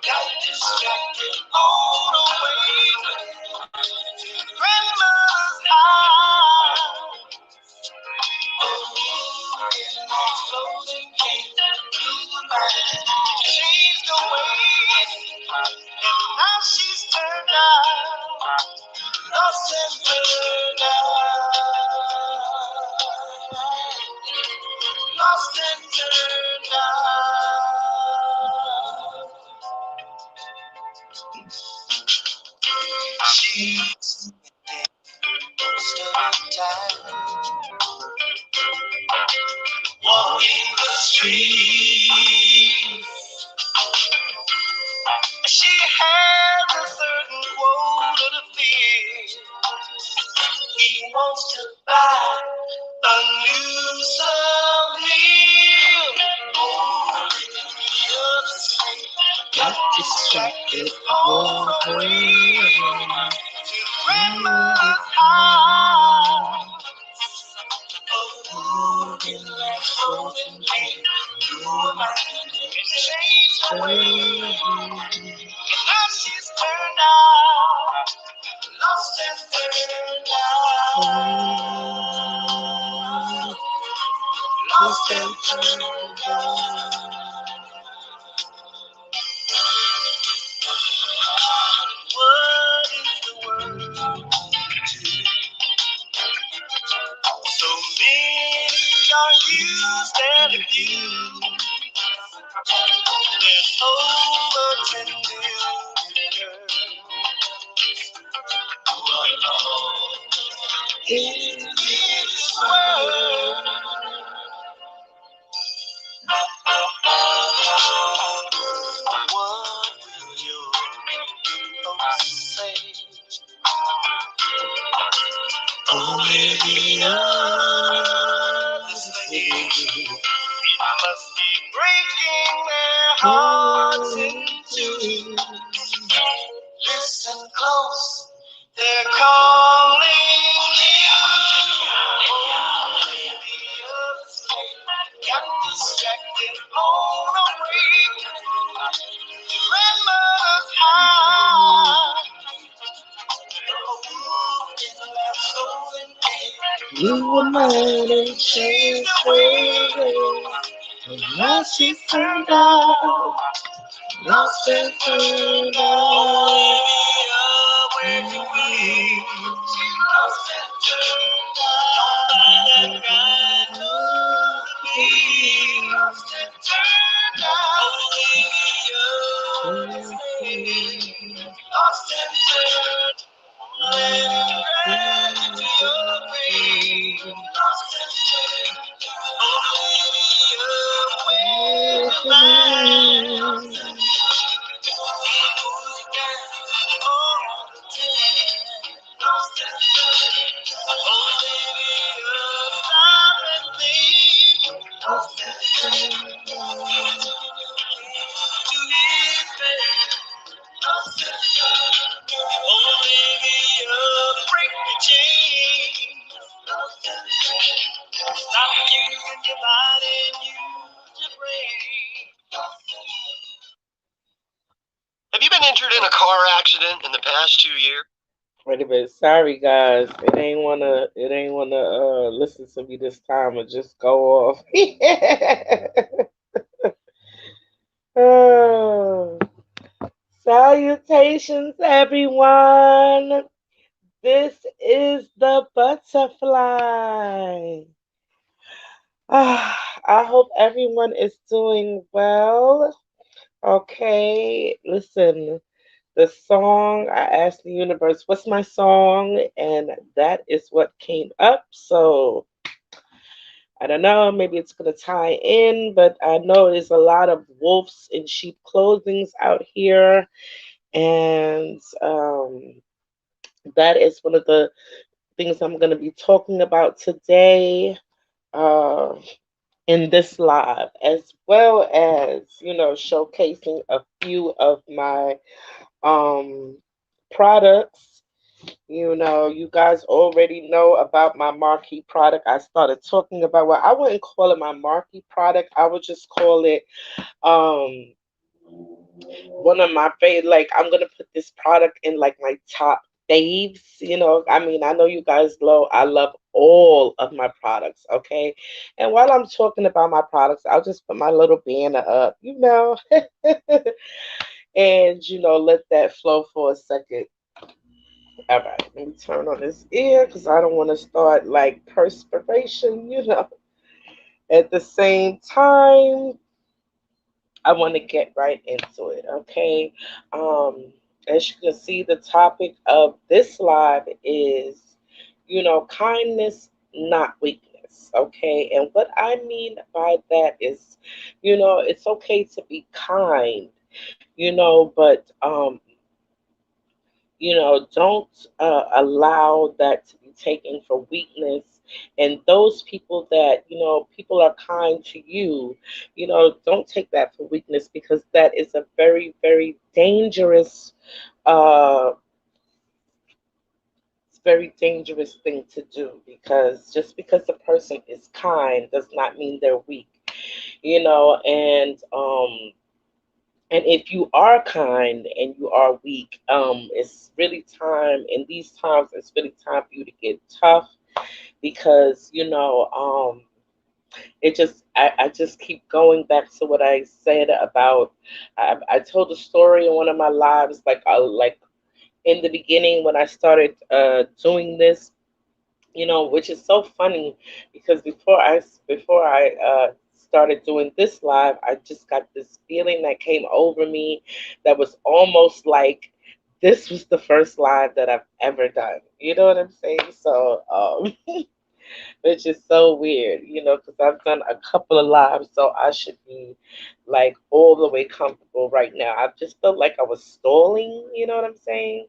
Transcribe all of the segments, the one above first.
Got distracted all the way to grandma's house. Oh, in my clothing came through my changed the way, and now she's turned out, lost and turned out, lost and turned out. She's most of the time walking the street. She has a certain quota to fill. He wants to buy a new Sunwheel. Got distracted all the way to grandma's house. Oh, in that frozen pain, you were mine. It changed the way. Now she's turned out, lost and turned out, lost and turned out. What is the word to do? So many are used and abused. There's overtended girls who are lost in this world. What will your folks say? Olivia, this lady, it must be breaking their hearts in two. Listen close, they're calling you. Olivia, got distracted on the way to grandma's house. You were mine and changed the way. And now she's turned out, lost and turned out. Where you be? She's lost and turned out. That guy knows me. Lost and turned out. Lost and turned out. Have you been injured in a car accident in the past 2 years? Wait a minute. Sorry, guys. It ain't wanna listen to me this time and just go off. Oh, salutations, everyone. This is the butterfly. I hope everyone is doing well. Okay, listen. The song, I asked the universe, what's my song? And that is what came up. So I don't know, maybe it's going to tie in, but I know there's a lot of wolves in sheep clothings out here. And that is one of the things I'm going to be talking about today uh, in this live, as well as, showcasing a few of my um, products. You guys already know about my marquee product. I started talking about, well, I wouldn't call it my marquee product. I would just call it um one of my favorite. Like, I'm gonna put this product in like my top faves. I mean, I know you guys know I love all of my products, okay? And while I'm talking about my products, I'll just put my little banner up, and let that flow for a second. All right, let me turn on this ear because I don't want to start like perspiration. At the same time, I want to get right into it, okay? As you can see, the topic of this live is, kindness, not weakness, okay? And what I mean by that is, it's okay to be kind, but don't allow that to be taken for weakness. And those people that, people are kind to you, don't take that for weakness, because that is a very, very dangerous, uh, very dangerous thing to do, because just because a person is kind does not mean they're weak, and if you are kind and you are weak, it's really time, in these times, it's really time for you to get tough, because, I just keep going back to what I said about, I told a story in one of my lives, like in the beginning when I started doing this, which is so funny, because before I started doing this live, I just got this feeling that came over me, that was almost like this was the first live that I've ever done. You know what I'm saying? So, which is so weird, because I've done a couple of lives, so I should be like all the way comfortable right now. I just felt like I was stalling. You know what I'm saying?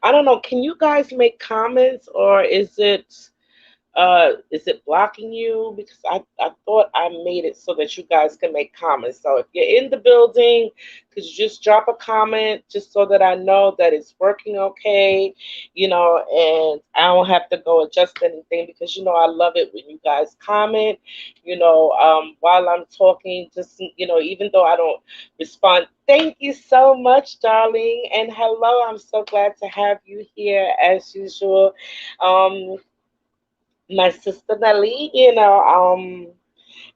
I don't know. Can you guys make comments, or is it blocking you? Because I thought I made it so that you guys can make comments. So if you're in the building, could you just drop a comment, just so that I know that it's working okay, and I don't have to go adjust anything, because I love it when you guys comment, while I'm talking, just even though I don't respond. Thank you so much, darling, and hello. I'm so glad to have you here as usual. Um, my sister Nelly,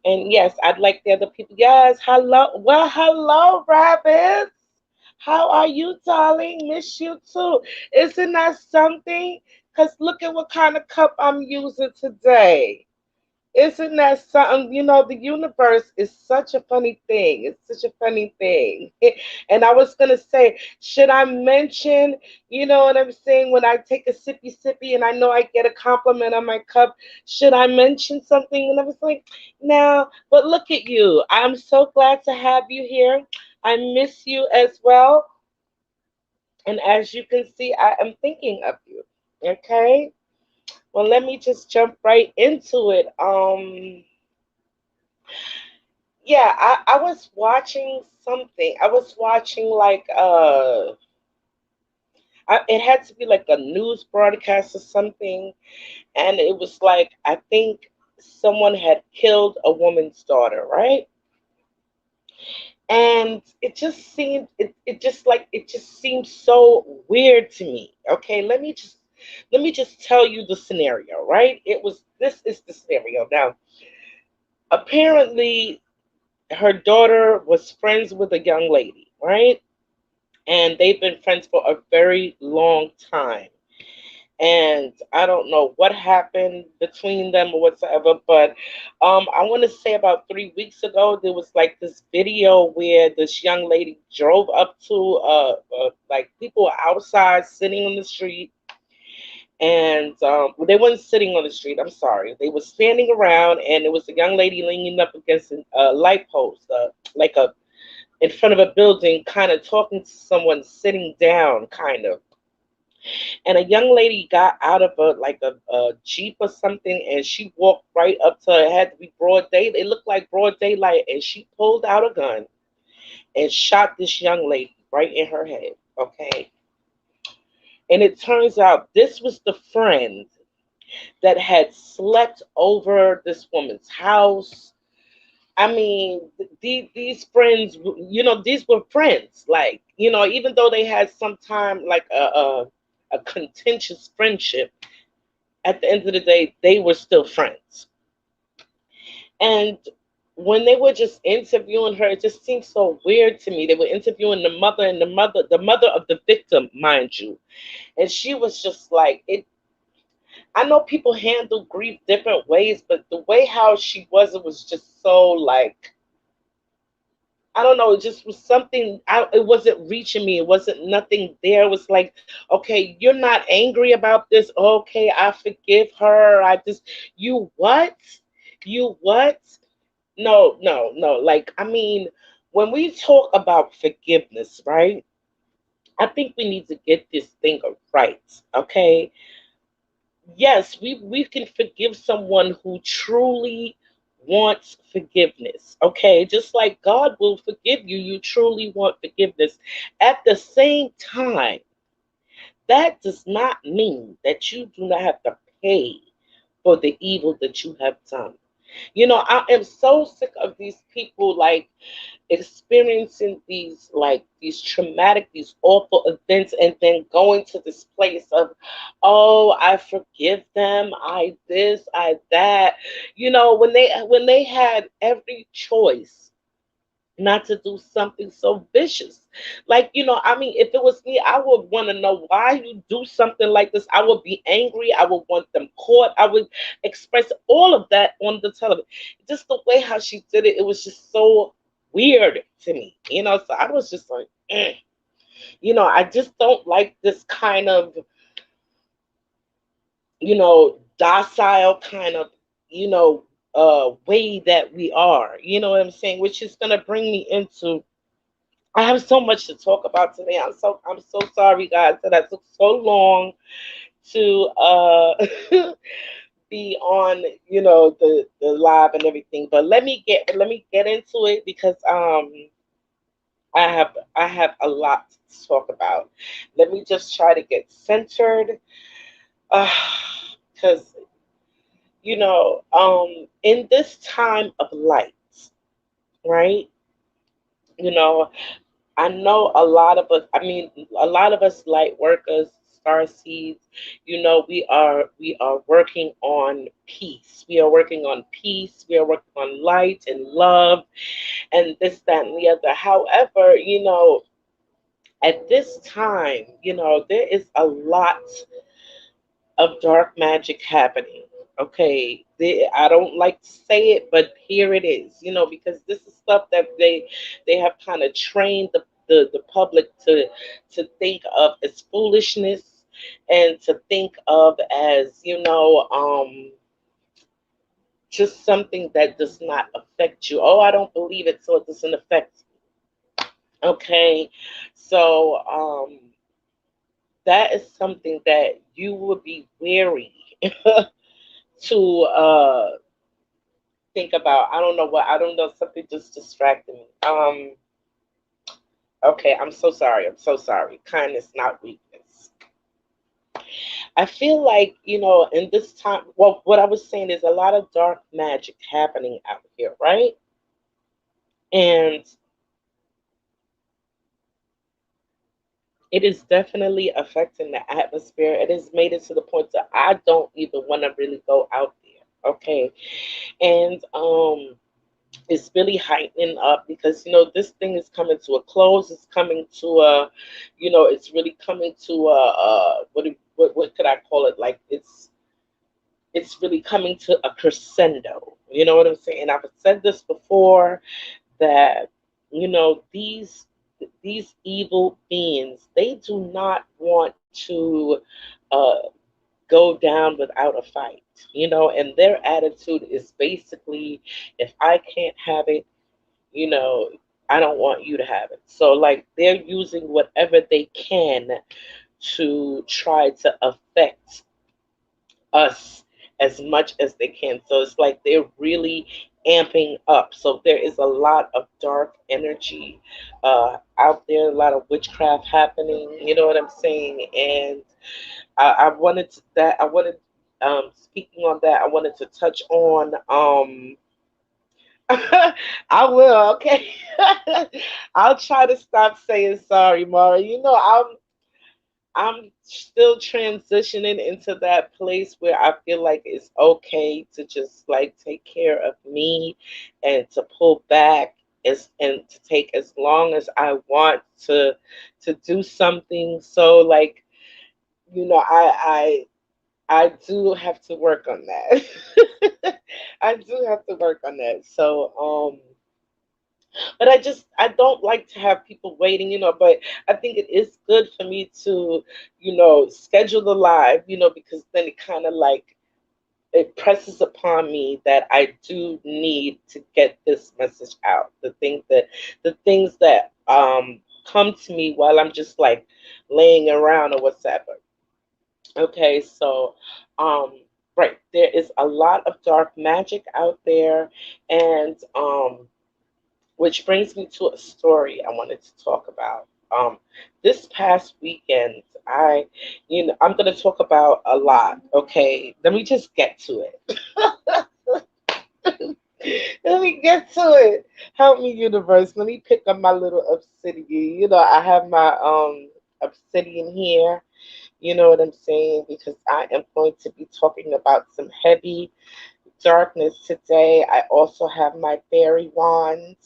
and yes, I'd like the other people. Yes, hello. Well, hello, Rabbits. How are you, darling? Miss you too. Isn't that something? Because look at what kind of cup I'm using today. Isn't that something? The universe is such a funny thing. It's such a funny thing. And I was going to say, should I mention, what I'm saying, when I take a sippy sippy and I know I get a compliment on my cup, should I mention something? And I was like, no, but look at you. I'm so glad to have you here. I miss you as well. And as you can see, I am thinking of you. Okay? Well, let me just jump right into it. Yeah, I was watching something. I was watching like it had to be like a news broadcast or something, and it was like, I think someone had killed a woman's daughter, right? And it just seemed so weird to me. Okay, let me just tell you the scenario, right? This is the scenario. Now, apparently her daughter was friends with a young lady, right? And they've been friends for a very long time. And I don't know what happened between them or whatsoever, but I want to say about 3 weeks ago, there was like this video where this young lady drove up to like people were outside sitting on the street, and well, they weren't sitting on the street. I'm sorry, they were standing around, and there was a young lady leaning up against a light post, like a in front of a building, kind of talking to someone sitting down, kind of. And a young lady got out of a jeep or something, and she walked right up to her. It had to be broad day. It looked like broad daylight, and she pulled out a gun and shot this young lady right in her head. Okay, And it turns out this was the friend that had slept over this woman's house. I mean, these friends, these were friends. Like, even though they had some time, like a contentious friendship, at the end of the day, they were still friends. And when they were just interviewing her, it just seemed so weird to me. They were interviewing the mother, and the mother of the victim, mind you. And she was just like, it. I know people handle grief different ways, but the way how she was, it was just so like, I don't know, it just was something. It wasn't reaching me. It wasn't nothing there. It was like, okay, you're not angry about this. Okay, I forgive her. I just, you what? You what? No, no, no. Like, I mean, when we talk about forgiveness, right? I think we need to get this thing right. Okay. Yes, we can forgive someone who truly wants forgiveness. Okay. Just like God will forgive you, you truly want forgiveness. At the same time, that does not mean that you do not have to pay for the evil that you have done. I am so sick of these people like experiencing these traumatic, these awful events, and then going to this place of, oh, I forgive them, I this, I that. When they had every choice not to do something so vicious. Like, I mean, if it was me, I would want to know why you do something like this. I would be angry. I would want them caught. I would express all of that on the television. Just the way how she did it, it was just so weird to me. So I was just like, I just don't like this kind of, docile kind of, way that we are. You know what I'm saying? Which is gonna bring me into, I have so much to talk about today. I'm so sorry, guys, that I took so long to be on, the live and everything. But let me get into it because I have a lot to talk about. Let me just try to get centered, because in this time of light, right? You know, I know a lot of us, I mean, a lot of us light workers, star seeds, we are working on peace. We are working on peace. We are working on light and love and this, that, and the other. However, at this time, there is a lot of dark magic happening. Okay, I don't like to say it, but here it is. Because this is stuff that they have kind of trained the public to think of as foolishness, and to think of as, just something that does not affect you. Oh, I don't believe it, so it doesn't affect me. Okay, so that is something that you would be wary to think about. I don't know what, I don't know, something just distracted me. Okay, I'm so sorry. I'm so sorry. Kindness, not weakness. I feel like, in this time, well, what I was saying is a lot of dark magic happening out here, right? And it is definitely affecting the atmosphere. It has made it to the point that I don't even want to really go out there. Okay. And it's really heightening up because this thing is coming to a close. It's coming to a, it's really coming to a what could I call it? Like, it's really coming to a crescendo. You know what I'm saying? I've said this before, that these evil beings, they do not want to uh, go down without a fight. And their attitude is basically, if I can't have it, you know, I don't want you to have it. So, like, they're using whatever they can to try to affect us as much as they can. So it's like they're really amping up. So there is a lot of dark energy out there, a lot of witchcraft happening. You know what I'm saying? And I wanted to, that I wanted speaking on that, I wanted to touch on I will, okay. I'll try to stop saying sorry, Mara. I'm still transitioning into that place where I feel like it's okay to just like take care of me and to pull back and to take as long as I want to do something. So like, I do have to work on that. I do have to work on that. So but I don't like to have people waiting, but I think it is good for me to, schedule the live, because then it kind of like it presses upon me that I do need to get this message out. The things that come to me while I'm just like laying around or whatever. Okay, so right, there is a lot of dark magic out there, and which brings me to a story I wanted to talk about. This past weekend, I'm going to talk about a lot. Okay, let me just get to it. Let me get to it. Help me, universe. Let me pick up my little obsidian. I have my obsidian here. You know what I'm saying? Because I am going to be talking about some heavy darkness today. I also have my fairy wand.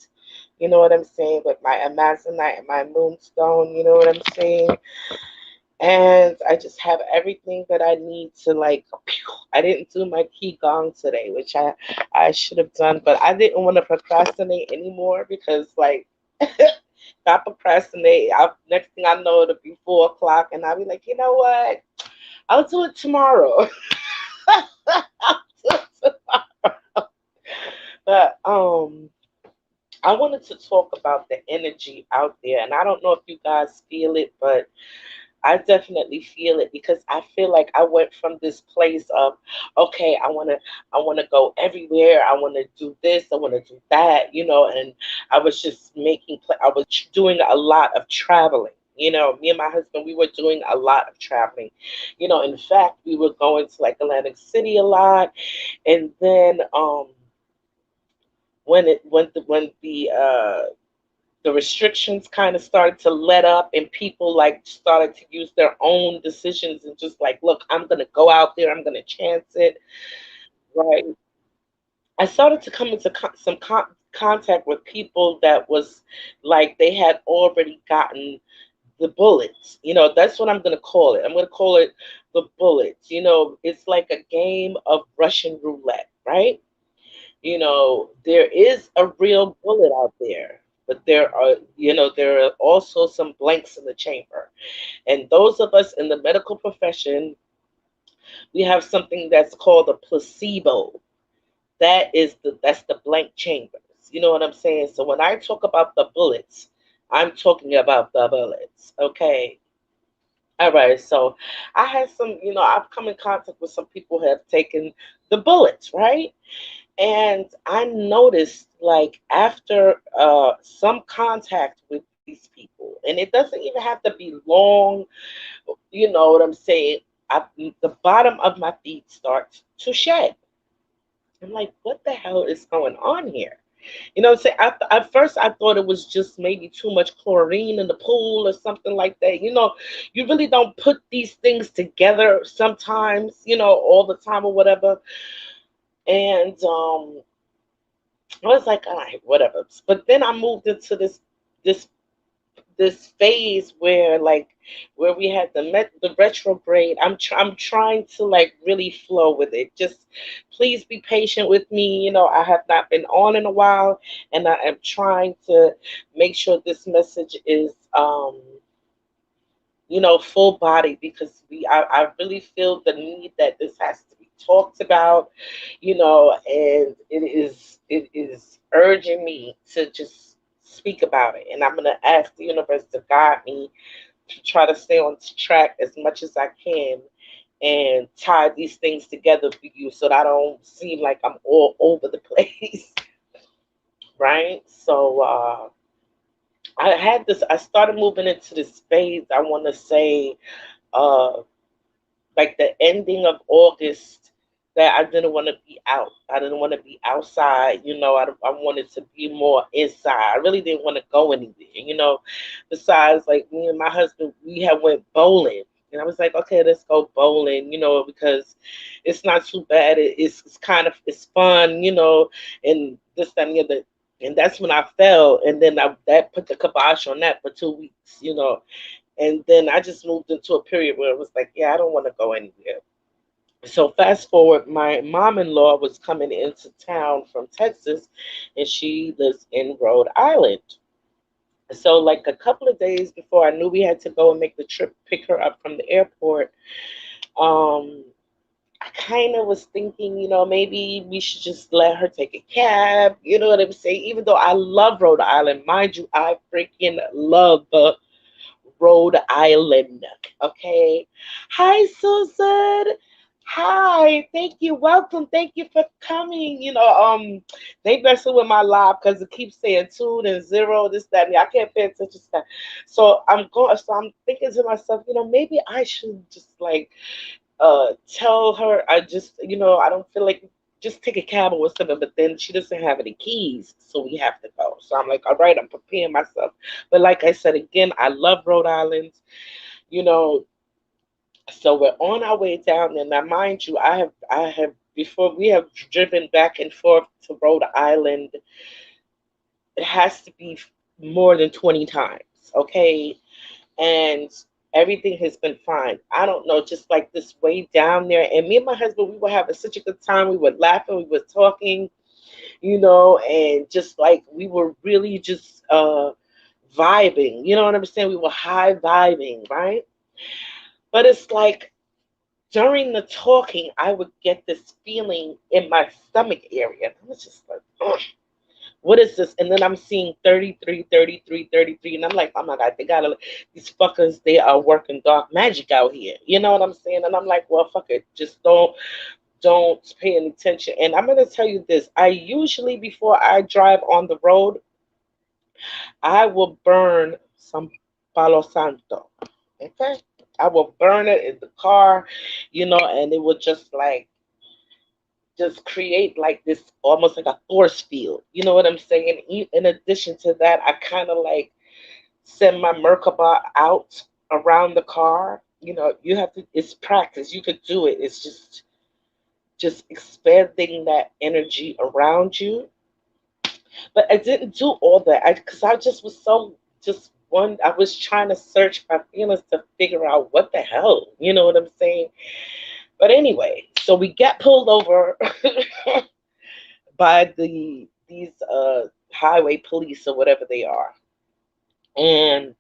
You know what I'm saying? With my Amazonite and my moonstone. You know what I'm saying? And I just have everything that I need to like. I didn't do my qigong today, which I should have done, but I didn't want to procrastinate anymore because like. If I procrastinate, next thing I know, it'll be 4 o'clock, and I'll be like, you know what? I'll do it tomorrow. I'll do it tomorrow. But I wanted to talk about the energy out there, and I don't know if you guys feel it, but I definitely feel it because I feel like I went from this place of, okay, I wanna go everywhere. I wanna do this. I wanna do that. And I was just I was doing a lot of traveling. Me and my husband, we were doing a lot of traveling. In fact, we were going to like Atlantic City a lot, and then when the restrictions kind of started to let up and people like started to use their own decisions and just like, look, I'm going to go out there, I'm going to chance it, right? I started to come into contact with people that was like they had already gotten the bullets. That's what I'm going to call it. I'm going to call it the bullets. It's like a game of Russian roulette, right? There is a real bullet out there, but there are also some blanks in the chamber. And those of us in the medical profession, we have something that's called a placebo. That's the blank chambers. You know what I'm saying? So when I talk about the bullets, I'm talking about the bullets. Okay. All right. So I had I've come in contact with some people who have taken the bullets, right? And I noticed, like, after some contact with these people, and it doesn't even have to be long, you know what I'm saying? The bottom of my feet starts to shed. I'm like, what the hell is going on here? What I'm saying? At first, I thought it was just maybe too much chlorine in the pool or something like that. You really don't put these things together sometimes, all the time or whatever. And I was like, all right, whatever. But then I moved into this this phase where we had the retrograde. I'm trying to like really flow with it. Just please be patient with me. I have not been on in a while, and I am trying to make sure this message is full body because I really feel the need that this has to be talked about, and it is urging me to just speak about it. And I'm gonna ask the universe to guide me to try to stay on track as much as I can and tie these things together for you so that I don't seem like I'm all over the place, right? So I started moving into this phase, I want to say, uh, like the ending of August, that I didn't want to be out. I didn't want to be outside. I wanted to be more inside. I really didn't want to go anywhere. Besides, like me and my husband, we had went bowling. And I was like, okay, let's go bowling, because it's not too bad. It's kind of it's fun, and this that, and the other. And that's when I fell, and then that put the kibosh on that for 2 weeks. And then I just moved into a period where it was like, yeah, I don't want to go anywhere. So fast forward, my mom-in-law was coming into town from Texas, and she lives in Rhode Island. So like a couple of days before I knew we had to go and make the trip, pick her up from the airport, um, I kind of was thinking, maybe we should just let her take a cab. You know what I'm saying? Even though I love Rhode Island, mind you, I freaking love Rhode Island. Okay. Hi, Susan. Hi. Thank you. Welcome. Thank you for coming. They messing with my live because it keeps saying 2 and 0, this, that, and I can't pay attention to that. So I'm thinking to myself, maybe I should just like tell her I just, I don't feel like just take a cab or something, but then she doesn't have any keys, so we have to go. So I'm like, all right, I'm preparing myself. But like I said again, I love Rhode Island, you know. So we're on our way down, and now mind you, I have before we have driven back and forth to Rhode Island. It has to be more than 20 times, okay? And everything has been fine. I don't know, just like this way down there. And me and my husband, we were having such a good time. We were laughing, we were talking, and just like we were really just vibing. You know what I'm saying? We were high vibing, right? But it's like during the talking, I would get this feeling in my stomach area. I was just like, ugh, what is this? And then I'm seeing 33, 33, 33, and I'm like, oh my God, these fuckers, they are working dark magic out here. You know what I'm saying? And I'm like, well, fuck it, just don't pay any attention. And I'm gonna tell you this: I usually, before I drive on the road, I will burn some Palo Santo. Okay, I will burn it in the car, and it will just create like this almost like a force field. You know what I'm saying? In addition to that, I kind of like send my Merkaba out around the car. You have to. It's practice. You could do it. It's just expanding that energy around you. But I didn't do all that because I just was so just one. I was trying to search my feelings to figure out what the hell. You know what I'm saying? But anyway, so we get pulled over by these highway police or whatever they are, and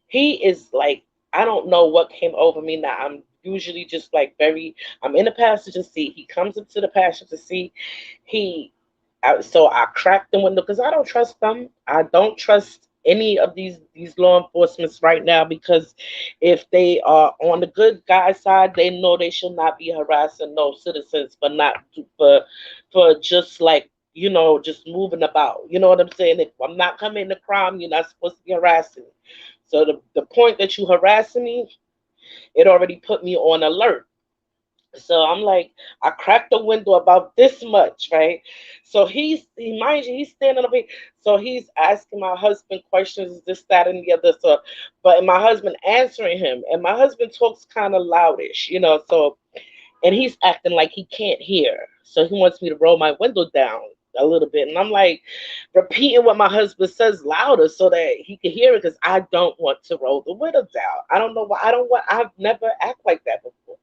he is like, I don't know what came over me. Now I'm usually just like I'm in the passenger seat. He comes up to the passenger seat. He so I cracked the window because I don't trust them. I don't trust any of these law enforcements right now, because if they are on the good guy side, they know they should not be harassing no citizens for not for just like, just moving about. You know what I'm saying? If I'm not committing a crime, you're not supposed to be harassing me. So the point that you harassing me, it already put me on alert. So I'm like, I cracked the window about this much, right? So mind you, he's standing up here. So he's asking my husband questions, this, that, and the other. So, but my husband answering him, and my husband talks kind of loudish, So, and he's acting like he can't hear. So he wants me to roll my window down a little bit. And I'm like repeating what my husband says louder so that he can hear it, because I don't want to roll the window down. I don't know why. I've never act like that before.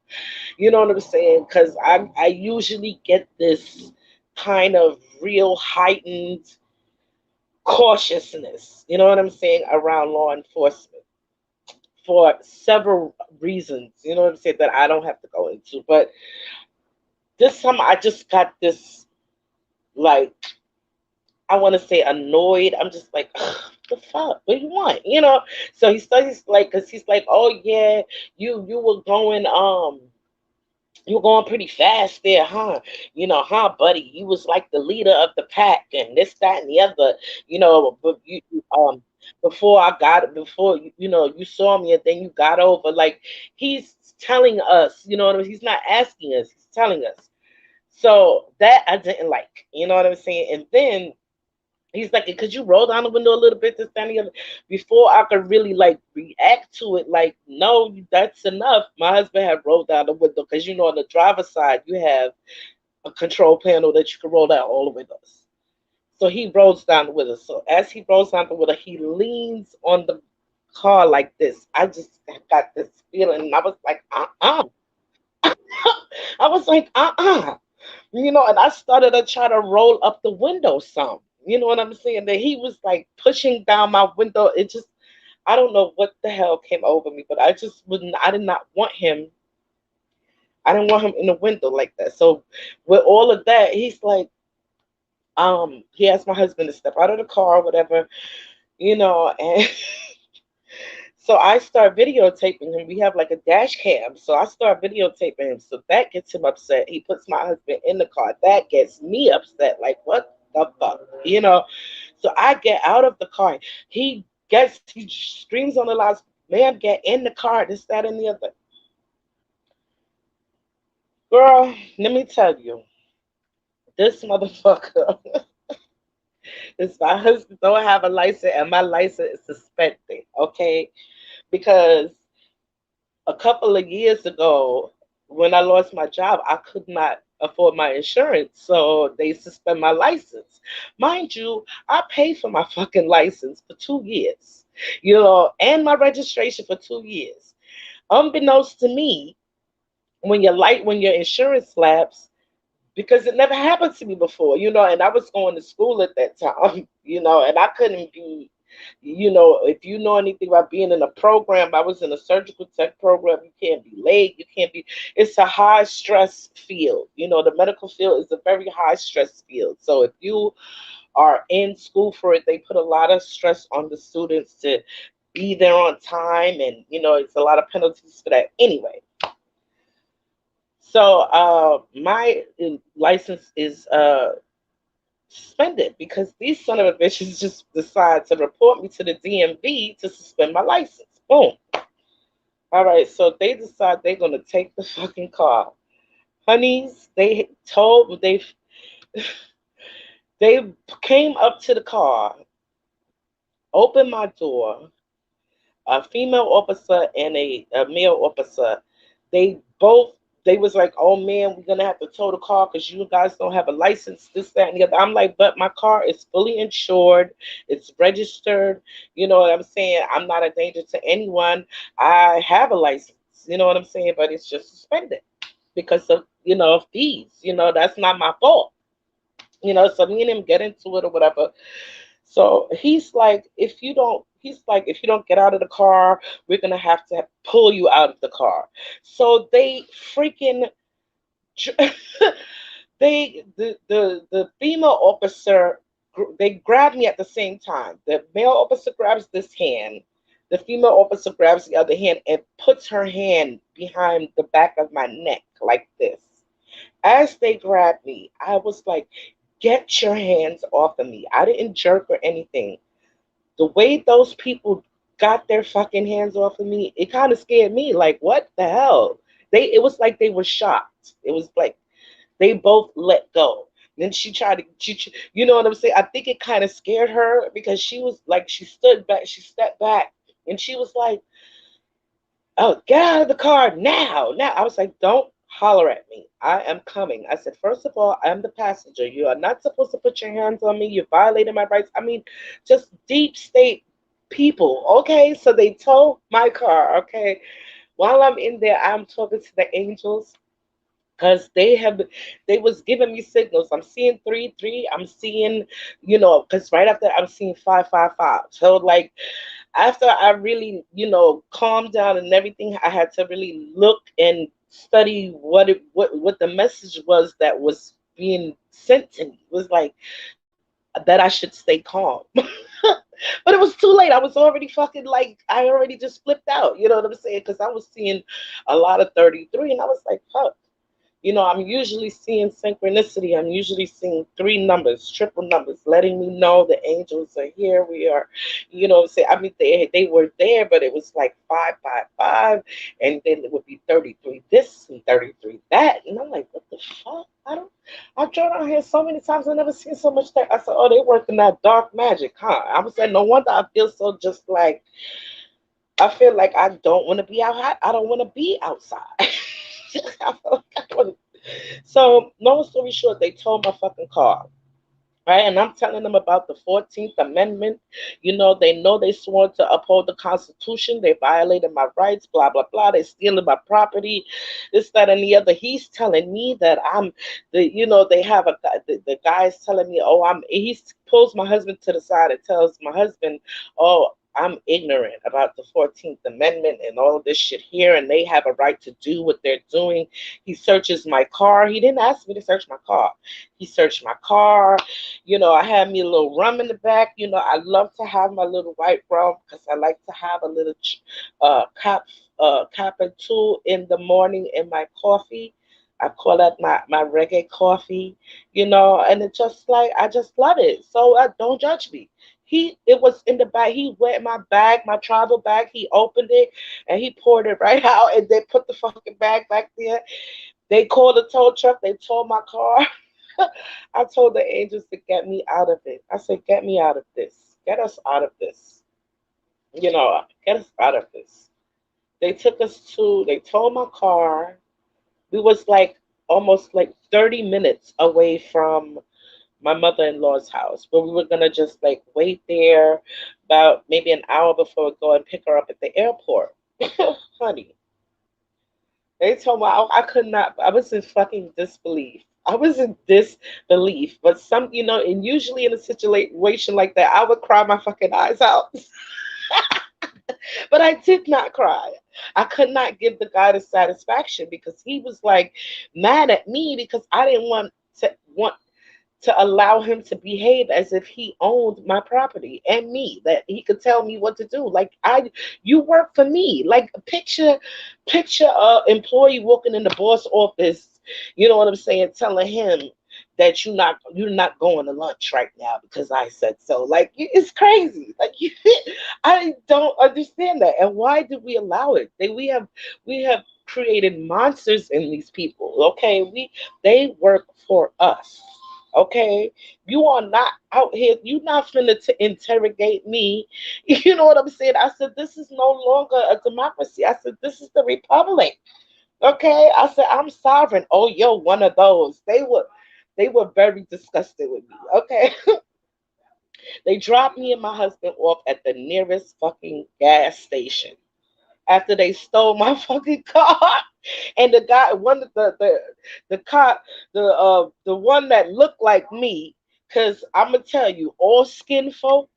You know what I'm saying? Because I usually get this kind of real heightened cautiousness, you know what I'm saying, around law enforcement for several reasons, you know what I'm saying, that I don't have to go into. But this time I just got this, like, I want to say annoyed. I'm just like, the fuck? What do you want? So he starts like, cause he's like, oh yeah, you were going You were going pretty fast there, huh? Huh, buddy? You was like the leader of the pack, and this, that, and the other. But before I got, before you saw me, and then you got over. Like he's telling us, what I mean? He's not asking us; he's telling us. So that I didn't like. You know what I'm saying? And then he's like, could you roll down the window a little bit, this, that, and the other, before I could really like react to it? Like, no, that's enough. My husband had rolled down the window because on the driver's side you have a control panel that you can roll down all the windows. So he rolls down the window. So as he rolls down the window, he leans on the car like this. I just got this feeling, and I was like, I was like, and I started to try to roll up the window some. You know what I'm saying? That he was like pushing down my window. It just, I don't know what the hell came over me, but I just wouldn't, I did not want him. I didn't want him in the window like that. So with all of that, he's like, he asked my husband to step out of the car, whatever, and so I start videotaping him. We have like a dash cam. So I start videotaping him. So that gets him upset. He puts my husband in the car. That gets me upset. Like, what the fuck? So I get out of the car. He screams on the loud, man, get in the car, this, that, and the other. Girl, let me tell you, this motherfucker, this my husband don't have a license and my license is suspended, okay? Because a couple of years ago, when I lost my job, I could not afford my insurance, so they suspend my license. Mind you, I paid for my fucking license for 2 years, and my registration for 2 years. Unbeknownst to me, when your insurance lapse, because it never happened to me before, and I was going to school at that time, and I couldn't be, if you know anything about being in a program, I was in a surgical tech program. You can't be late. You can't be, it's a high stress field. The medical field is a very high stress field. So if you are in school for it, they put a lot of stress on the students to be there on time. And, it's a lot of penalties for that. Anyway, so my license is suspended because these son of a bitches just decide to report me to the DMV to suspend my license. Boom. All right, so they decide they're gonna take the fucking car. Honeys, they came up to the car, opened my door, a female officer and a male officer. They both they was like, oh man, we're gonna have to tow the car because you guys don't have a license, this, that, and the other. I'm like, but my car is fully insured, it's registered, you know what I'm saying? I'm not a danger to anyone. I have a license, you know what I'm saying, but it's just suspended because of fees. That's not my fault. So me and him get into it or whatever. So he's like, if you don't get out of the car, we're gonna have to pull you out of the car. So they freaking, the female officer, they grab me at the same time. The male officer grabs this hand, the female officer grabs the other hand and puts her hand behind the back of my neck like this. As they grabbed me, I was like, get your hands off of me. I didn't jerk or anything. The way those people got their fucking hands off of me, it kind of scared me. Like, what the hell? It was like they were shocked. It was like they both let go. Then she tried to, you know what I'm saying? I think it kind of scared her because she was like, she stood back, she stepped back, and she was like, oh, get out of the car now. Now. I was like, don't holler at me. I am coming. I said, first of all, I'm the passenger. You are not supposed to put your hands on me. You're violating my rights. I mean, just deep state people. Okay. So they tow my car. Okay. While I'm in there, I'm talking to the angels because they was giving me signals. I'm seeing 3-3. I'm seeing, because right after I'm seeing 5-5-5. So like after I really, calmed down and everything, I had to really look and study what the message was that was being sent to me. It was like that I should stay calm. But it was too late. I was already fucking like I already just flipped out. You know what I'm saying? Because I was seeing a lot of 33 and I was like, fuck. I'm usually seeing synchronicity. I'm usually seeing three numbers, triple numbers, letting me know the angels are here. We are, say, I mean, they were there, but it was like 555, and then it would be 33 this and 33 that. And I'm like, what the fuck? I've drawn out here so many times. I never seen so much that. I said, oh, they working that dark magic, huh? I was saying, no wonder I feel so just like, I feel like I don't want to be out. I don't want to be outside. I feel like I don't wanna- So, long story short, they towed my fucking car. Right, and I'm telling them about the 14th Amendment. They know they sworn to uphold the Constitution. They violated my rights, blah, blah, blah. They're stealing my property, this, that, and the other. He's telling me that they have the guy is telling me, oh, he pulls my husband to the side and tells my husband, oh, I'm ignorant about the 14th Amendment and all of this shit here, and they have a right to do what they're doing. He searches my car. He didn't ask me to search my car. He searched my car. I had me a little rum in the back. I love to have my little white rum because I like to have a little cap and two in the morning in my coffee. I call that my reggae coffee, and it just like I just love it. So don't judge me. It was in the bag. He wet my bag, my travel bag. He opened it and he poured it right out, and they put the fucking bag back there. They called the tow truck. They towed my car. I told the angels to get me out of it. I said, get me out of this. Get us out of this. Get us out of this. They towed my car. We was like almost like 30 minutes away from my mother-in-law's house, but we were gonna just like wait there about maybe an hour before we go and pick her up at the airport. Honey, they told me I could not. I was in fucking disbelief. I was in disbelief. But and usually in a situation like that, I would cry my fucking eyes out. But I did not cry. I could not give the guy the satisfaction because he was like mad at me because I didn't want to allow him to behave as if he owned my property and me, that he could tell me what to do. Like you work for me. Like picture a employee walking in the boss office, you know what I'm saying, telling him that you're not going to lunch right now because I said so. Like it's crazy. Like I don't understand that. And why did we allow it? We have created monsters in these people. Okay, they work for us. Okay, you are not out here. You're not finna to interrogate me. You know what I'm saying? I said this is no longer a democracy. I said this is the republic. Okay, I said I'm sovereign. Oh, you're one of those. They were very disgusted with me. Okay, they dropped me and my husband off at the nearest fucking gas station after they stole my fucking car. And the guy, one of the cop, the one that looked like me, cause I'm gonna tell you, all skin folk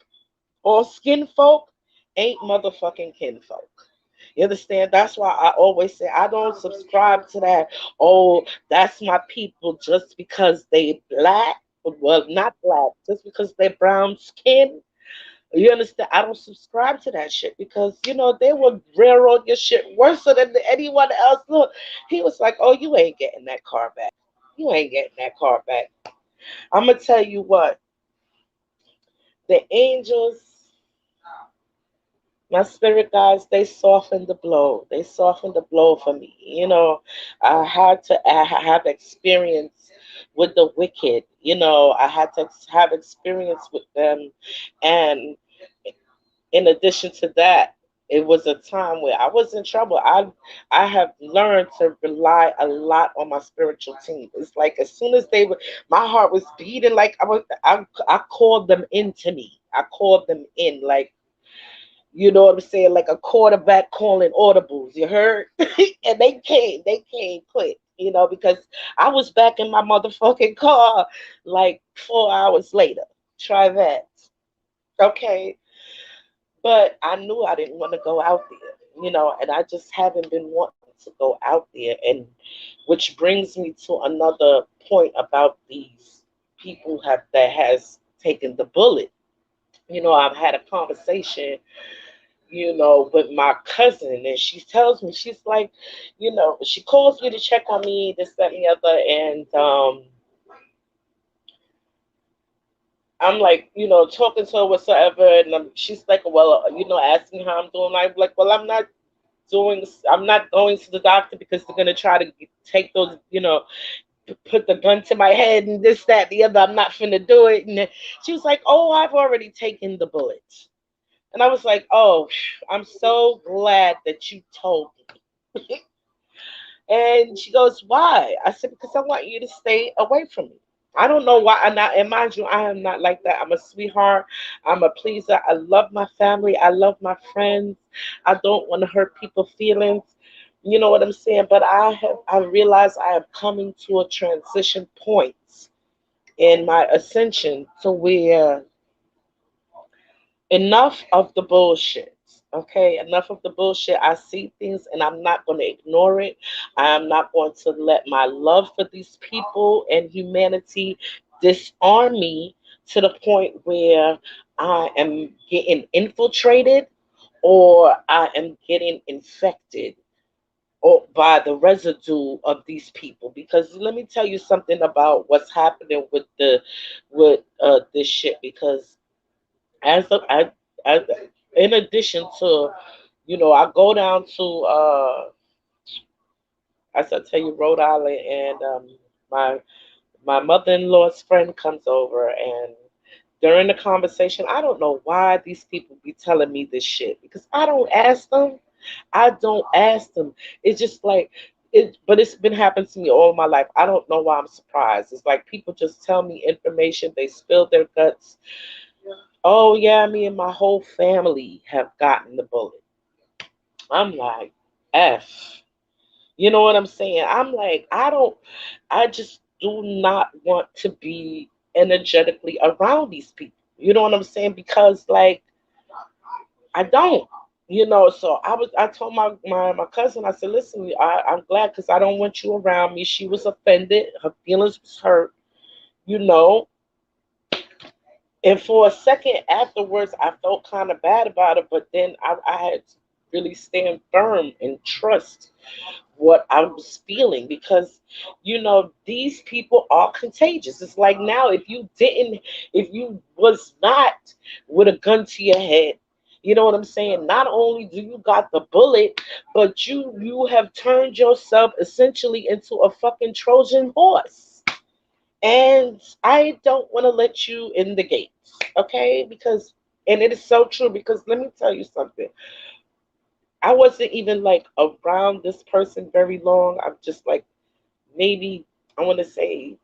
ain't motherfucking kinfolk. You understand? That's why I always say I don't subscribe to that. Oh, that's my people just because they black. Well, not black, just because they're brown skin. You understand? I don't subscribe to that shit because they will railroad your shit worse than anyone else. Look, he was like, "Oh, you ain't getting that car back. You ain't getting that car back." I'm gonna tell you what, the angels, my spirit guides, they softened the blow. They softened the blow for me. I have experience with the wicked. I had to have experience with them, and in addition to that, it was a time where I was in trouble. I have learned to rely a lot on my spiritual team. It's like as soon as my heart was beating, like I called them into me. I called them in, like you know what I'm saying, like a quarterback calling audibles. You heard? And they came quick. Because I was back in my motherfucking car like 4 hours later. Try that. Okay, but I knew I didn't want to go out there, and I just haven't been wanting to go out there. And which brings me to another point about these people that has taken the bullet. I've had a conversation with my cousin, and she tells me, she's like, she calls me to check on me, this, that, and the other, and I'm like, talking to her whatsoever, and she's like, well, asking how I'm doing. I'm like, well, I'm not going to the doctor because they're gonna try to take those, put the gun to my head and this, that, the other. I'm not finna do it. And then she was like, oh, I've already taken the bullet. And I was like, oh, I'm so glad that you told me. And she goes, why? I said, because I want you to stay away from me. I don't know why. And mind you, I am not like that. I'm a sweetheart. I'm a pleaser. I love my family. I love my friends. I don't want to hurt people's feelings. You know what I'm saying? But I realize I am coming to a transition point in my ascension to where enough of the bullshit. Okay, enough of the bullshit. I see things and I'm not going to ignore it. I am not going to let my love for these people and humanity disarm me to the point where I am getting infiltrated or I am getting infected or by the residue of these people. Because let me tell you something about what's happening with this shit. Because as a, I in addition to, I go down to as I tell you, Rhode Island, and my my mother-in-law's friend comes over, and during the conversation, I don't know why these people be telling me this shit because I don't ask them. I don't ask them. It's just like it, but it's been happening to me all my life. I don't know why I'm surprised. It's like people just tell me information, they spill their guts. Oh yeah, me and my whole family have gotten the bullet. I'm like, F. You know what I'm saying? I'm like, I just do not want to be energetically around these people. You know what I'm saying? Because like I don't. So I told my cousin, I said, listen, I'm glad because I don't want you around me. She was offended, her feelings was hurt, you know. And for a second afterwards, I felt kind of bad about it, but then I had to really stand firm and trust what I was feeling because, these people are contagious. It's like now, if you was not with a gun to your head, you know what I'm saying? Not only do you got the bullet, but you have turned yourself essentially into a fucking Trojan horse. And I don't want to let you in the gates, okay? And it is so true because let me tell you something. I wasn't even like around this person very long. I'm just like maybe I want to say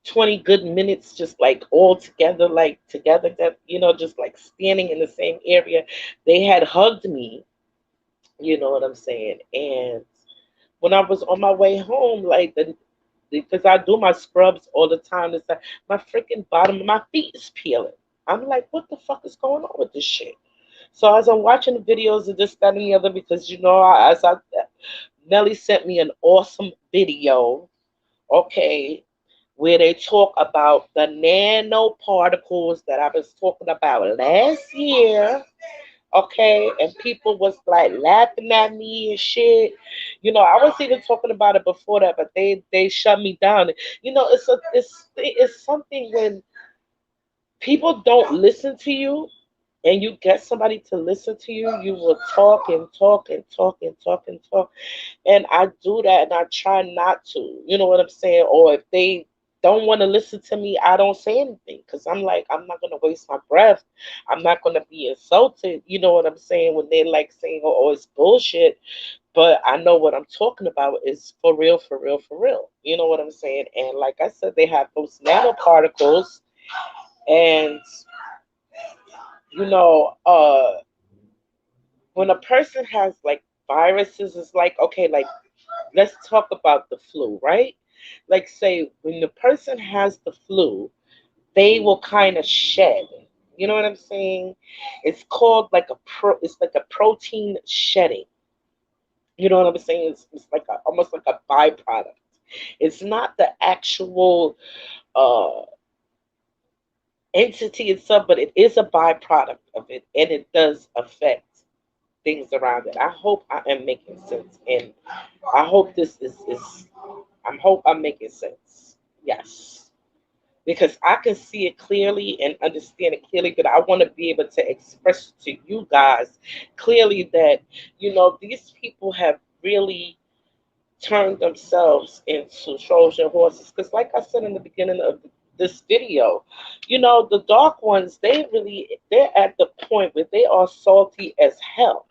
20 good minutes just like all together, like together, that just like standing in the same area. They had hugged me, you know what I'm saying? And when I was on my way home, like because I do my scrubs all the time. It's like my freaking bottom of my feet is peeling. I'm like, what the fuck is going on with this shit? So as I'm watching the videos of this, that, and the other, because Nelly sent me an awesome video, okay, where they talk about the nanoparticles that I was talking about last year, okay, and people was like laughing at me and shit. I was even talking about it before that, but they shut me down. It's something when people don't listen to you and you get somebody to listen to you, you will talk and talk and talk and talk and talk. And I do that and I try not to. You know what I'm saying? Or if they don't want to listen to me, I don't say anything because I'm like, I'm not going to waste my breath. I'm not going to be insulted. You know what I'm saying? When they're like saying, oh, it's bullshit. But I know what I'm talking about is for real, for real, for real. You know what I'm saying? And like I said, they have those nanoparticles. And, you know, when a person has like viruses, it's like, okay, like let's talk about the flu, right? Like, say, when the person has the flu, they will kind of shed. You know what I'm saying? It's called like it's like a protein shedding. You know what I'm saying? It's like almost like a byproduct. It's not the actual uh, entity itself, but it is a byproduct of it, and it does affect things around it. I hope I am making sense, and I hope this is I hope I'm making sense. Yes, because I can see it clearly and understand it clearly, but I want to be able to express to you guys clearly that these people have really turned themselves into Trojan horses. Because, like I said in the beginning of this video, the dark ones, they're at the point where they are salty as hell.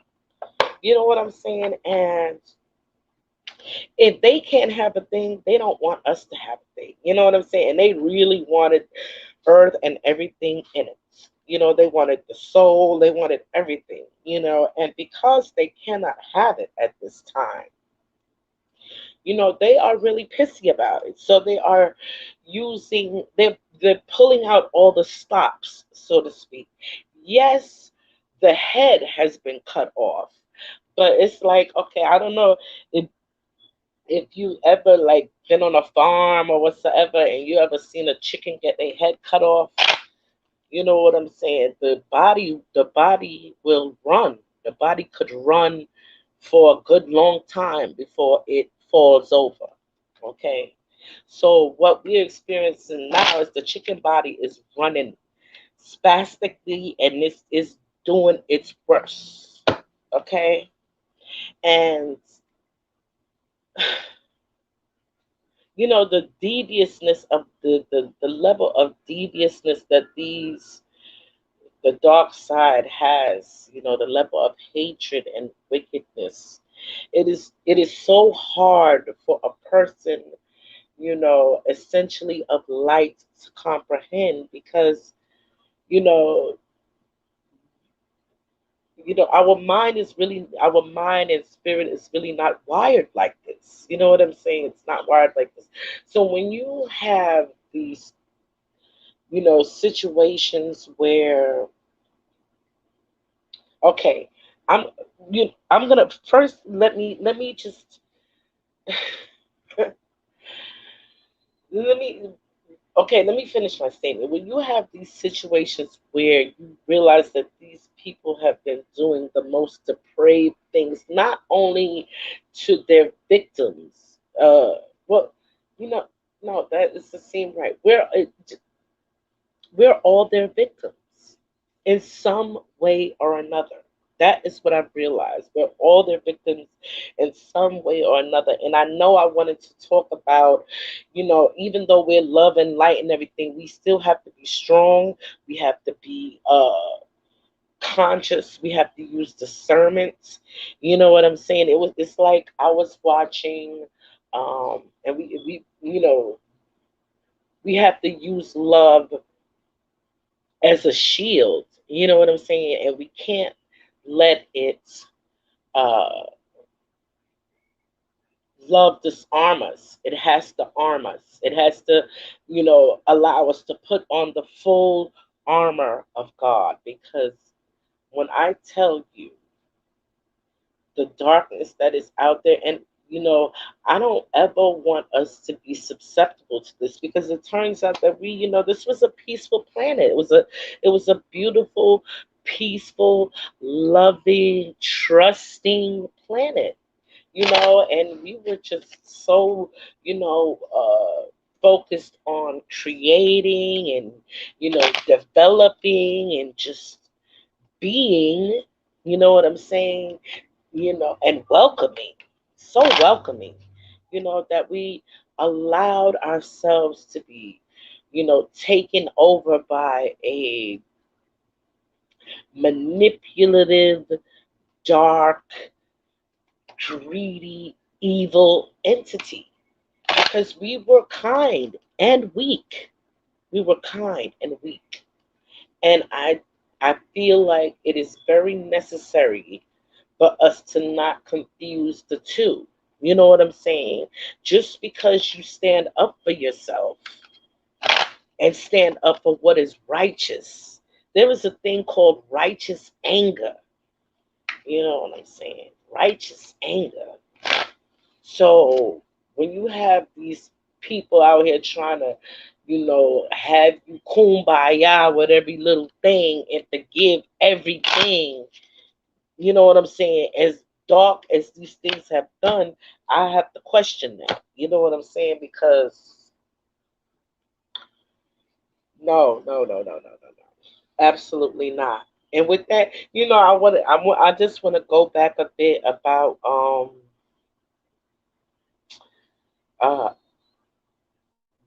You know what I'm saying? And if they can't have a thing, they don't want us to have a thing. You know what I'm saying? And they really wanted Earth and everything in it. They wanted the soul, they wanted everything, and because they cannot have it at this time, they are really pissy about it. So they are they're pulling out all the stops, so to speak. Yes, the head has been cut off, but it's like, okay, I don't know if you ever like been on a farm or whatsoever, and you ever seen a chicken get their head cut off. You know what I'm saying? The body will run. The body could run for a good long time before it falls over. Okay. So what we're experiencing now is the chicken body is running spastically, and this is doing its worst. Okay. And the deviousness of the level of deviousness that the dark side has, the level of hatred and wickedness. It is so hard for a person, essentially of light to comprehend, because you know our mind and spirit is really not wired like this. You know what I'm saying? It's not wired like this. So when you have these situations where, okay, i'm I'm gonna first, let me just let me okay, let me finish my statement. When you have these situations where you realize that these people have been doing the most depraved things, not only to their victims, well, you know, no, that is the same, right? We're all their victims in some way or another. That is what I've realized. We're all their victims in some way or another. And I know I wanted to talk about, even though we're love and light and everything, we still have to be strong. We have to be conscious. We have to use discernment. You know what I'm saying? It's like I was watching, and we have to use love as a shield. You know what I'm saying? And we can't let it uh, love disarm us. It has to arm us. It has to, allow us to put on the full armor of God. Because when I tell you the darkness that is out there, and I don't ever want us to be susceptible to this, because it turns out that this was a peaceful planet. It was a beautiful, peaceful, loving, trusting planet. And we were just so, focused on creating and, developing and just being, you know what I'm saying, and welcoming, so welcoming, that we allowed ourselves to be, taken over by a manipulative, dark, greedy, evil entity. Because we were kind and weak. We were kind and weak. And I feel like it is very necessary for us to not confuse the two. You know what I'm saying? Just because you stand up for yourself and stand up for what is righteous, there is a thing called righteous anger. You know what I'm saying? Righteous anger. So when you have these people out here trying to, have you kumbaya with every little thing and forgive everything. You know what I'm saying? As dark as these things have done, I have to question that. You know what I'm saying? Because no, no, no, no, no, no, no. Absolutely not. And with that, I just want to go back a bit about uh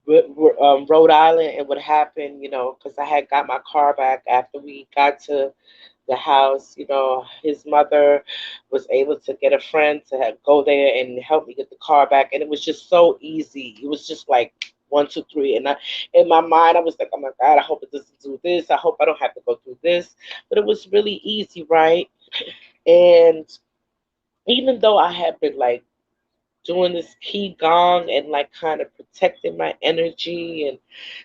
Rhode Island and what happened, because I had got my car back after we got to the house. His mother was able to get a friend to go there and help me get the car back, and it was just so easy. It was just like one, two, three, and in my mind, I was like, "Oh my God, I hope it doesn't do this. I hope I don't have to go through this." But it was really easy, right? And even though I had been like doing this key gong and like kind of protecting my energy and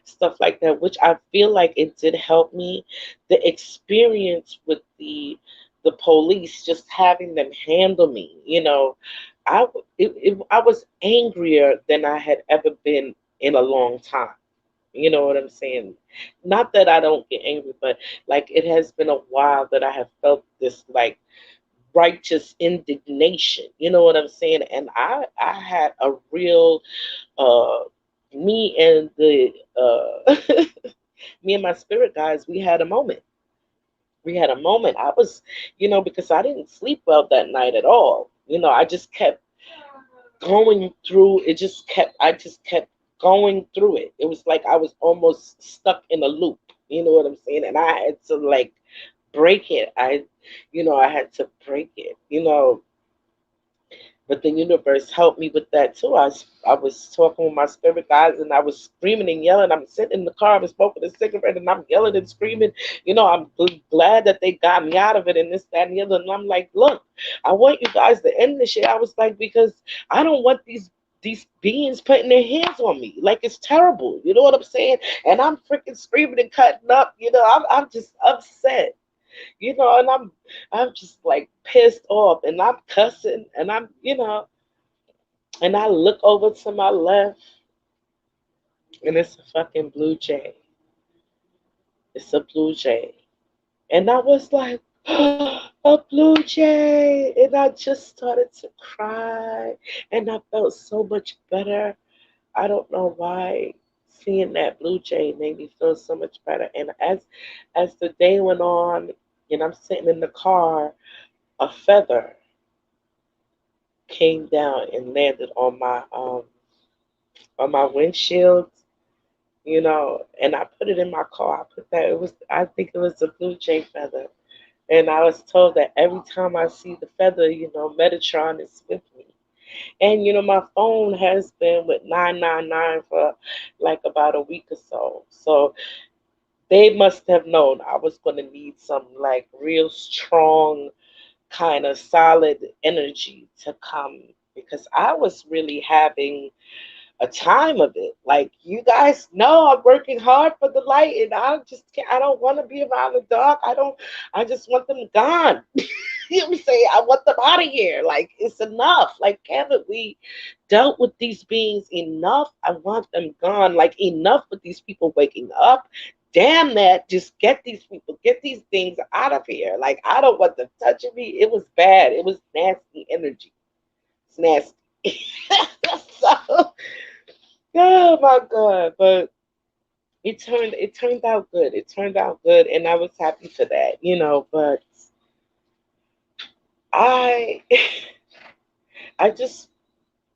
stuff like that, which I feel like it did help me. The experience with the police, just having them handle me, I was angrier than I had ever been in a long time. You know what I'm saying? Not that I don't get angry, but like it has been a while that I have felt this like righteous indignation. You know what I'm saying? And I had a real uh me and the me and my spirit guys, we had a moment. We had a moment. I was, because I didn't sleep well that night at all. I just kept going through it, I just kept going through it. It was like I was almost stuck in a loop. You know what I'm saying? And I had to like break it. I had to break it. But the universe helped me with that too. I was talking with my spirit guides and I was screaming and yelling. I'm sitting in the car, I'm smoking a cigarette, and I'm yelling and screaming. I'm glad that they got me out of it and this, that, and the other. And I'm like, look, I want you guys to end this shit. I was like, because I don't want these beings putting their hands on me. Like it's terrible. You know what I'm saying? And I'm freaking screaming and cutting up. I'm just upset. And I'm just like pissed off and I'm cussing and and I look over to my left and it's a fucking blue jay. It's a blue jay. And I was like, a blue jay. And I just started to cry and I felt so much better. I don't know why seeing that blue jay made me feel so much better. And as the day went on and I'm sitting in the car, a feather came down and landed on my windshield, and I put it in my car. I think it was a blue jay feather. And I was told that every time I see the feather, Metatron is with me. And my phone has been with 999 for like about a week or so. So they must have known I was going to need some like real strong kind of solid energy to come, because I was really having a time of it. Like you guys know, I'm working hard for the light, and I just can't, I don't want to be around the dark. I just want them gone. You know what I'm saying? I want them out of here. Like it's enough. Like haven't we dealt with these beings enough? I want them gone. Like enough with these people waking up. Damn that. Just get these people, get these things out of here. Like I don't want them touching me. It was bad. It was nasty energy. It's nasty. So, oh my God. But it turned out good. It turned out good and I was happy for that, but I I just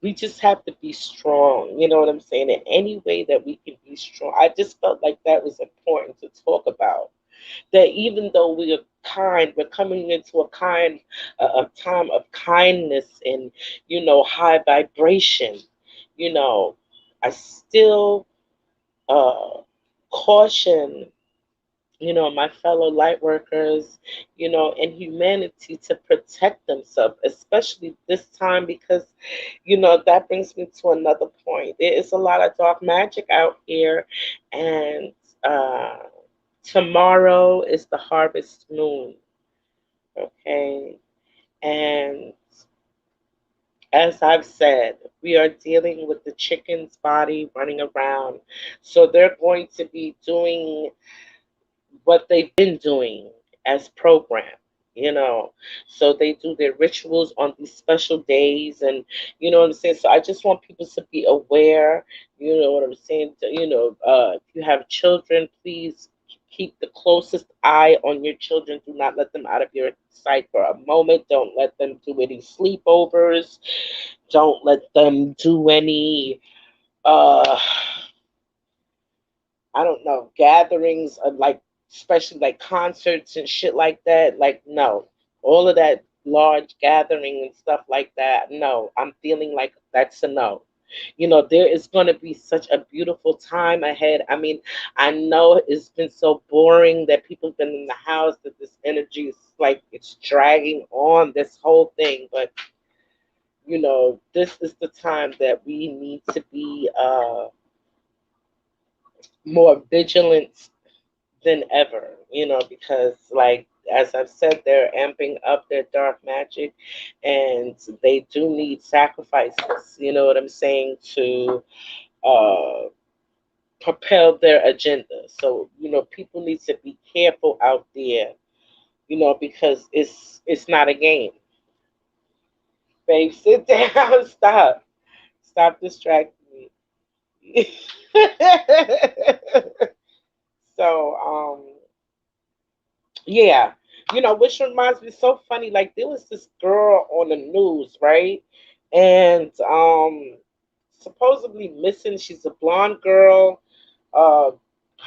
we just have to be strong. You know what I'm saying? In any way that we can be strong. I just felt like that was important to talk about. That even though we are kind, we're coming into a time of kindness and high vibration. You know, I still uh, caution my fellow light workers, and humanity to protect themselves, especially this time, because, that brings me to another point. There is a lot of dark magic out here, and uh, tomorrow is the harvest moon, okay? And As I've said, we are dealing with the chicken's body running around. So they're going to be doing what they've been doing as program, you know. So they do their rituals on these special days, and you know what I'm saying. So I just want people to be aware. You know what I'm saying. If you have children, please keep the closest eye on your children. Do not let them out of your sight for a moment. Don't let them do any sleepovers. Don't let them do any uh I don't know, gatherings of like, especially like concerts and shit like that. Like, no, all of that large gathering and stuff like that. No, I'm feeling like that's a no. You know, there is going to be such a beautiful time ahead. I mean, I know it's been so boring that people have been in the house, that this energy is like it's dragging on this whole thing. But, you know, this is the time that we need to be more vigilant than ever, you know, because like as I've said, they're amping up their dark magic and they do need sacrifices, you know what I'm saying, to uh propel their agenda. So, you know, people need to be careful out there, you know, because it's not a game. Babe, sit down, stop. Stop distracting me. So, yeah, you know, which reminds me, so funny. Like there was this girl on the news, right? And supposedly missing. She's a blonde girl. Uh,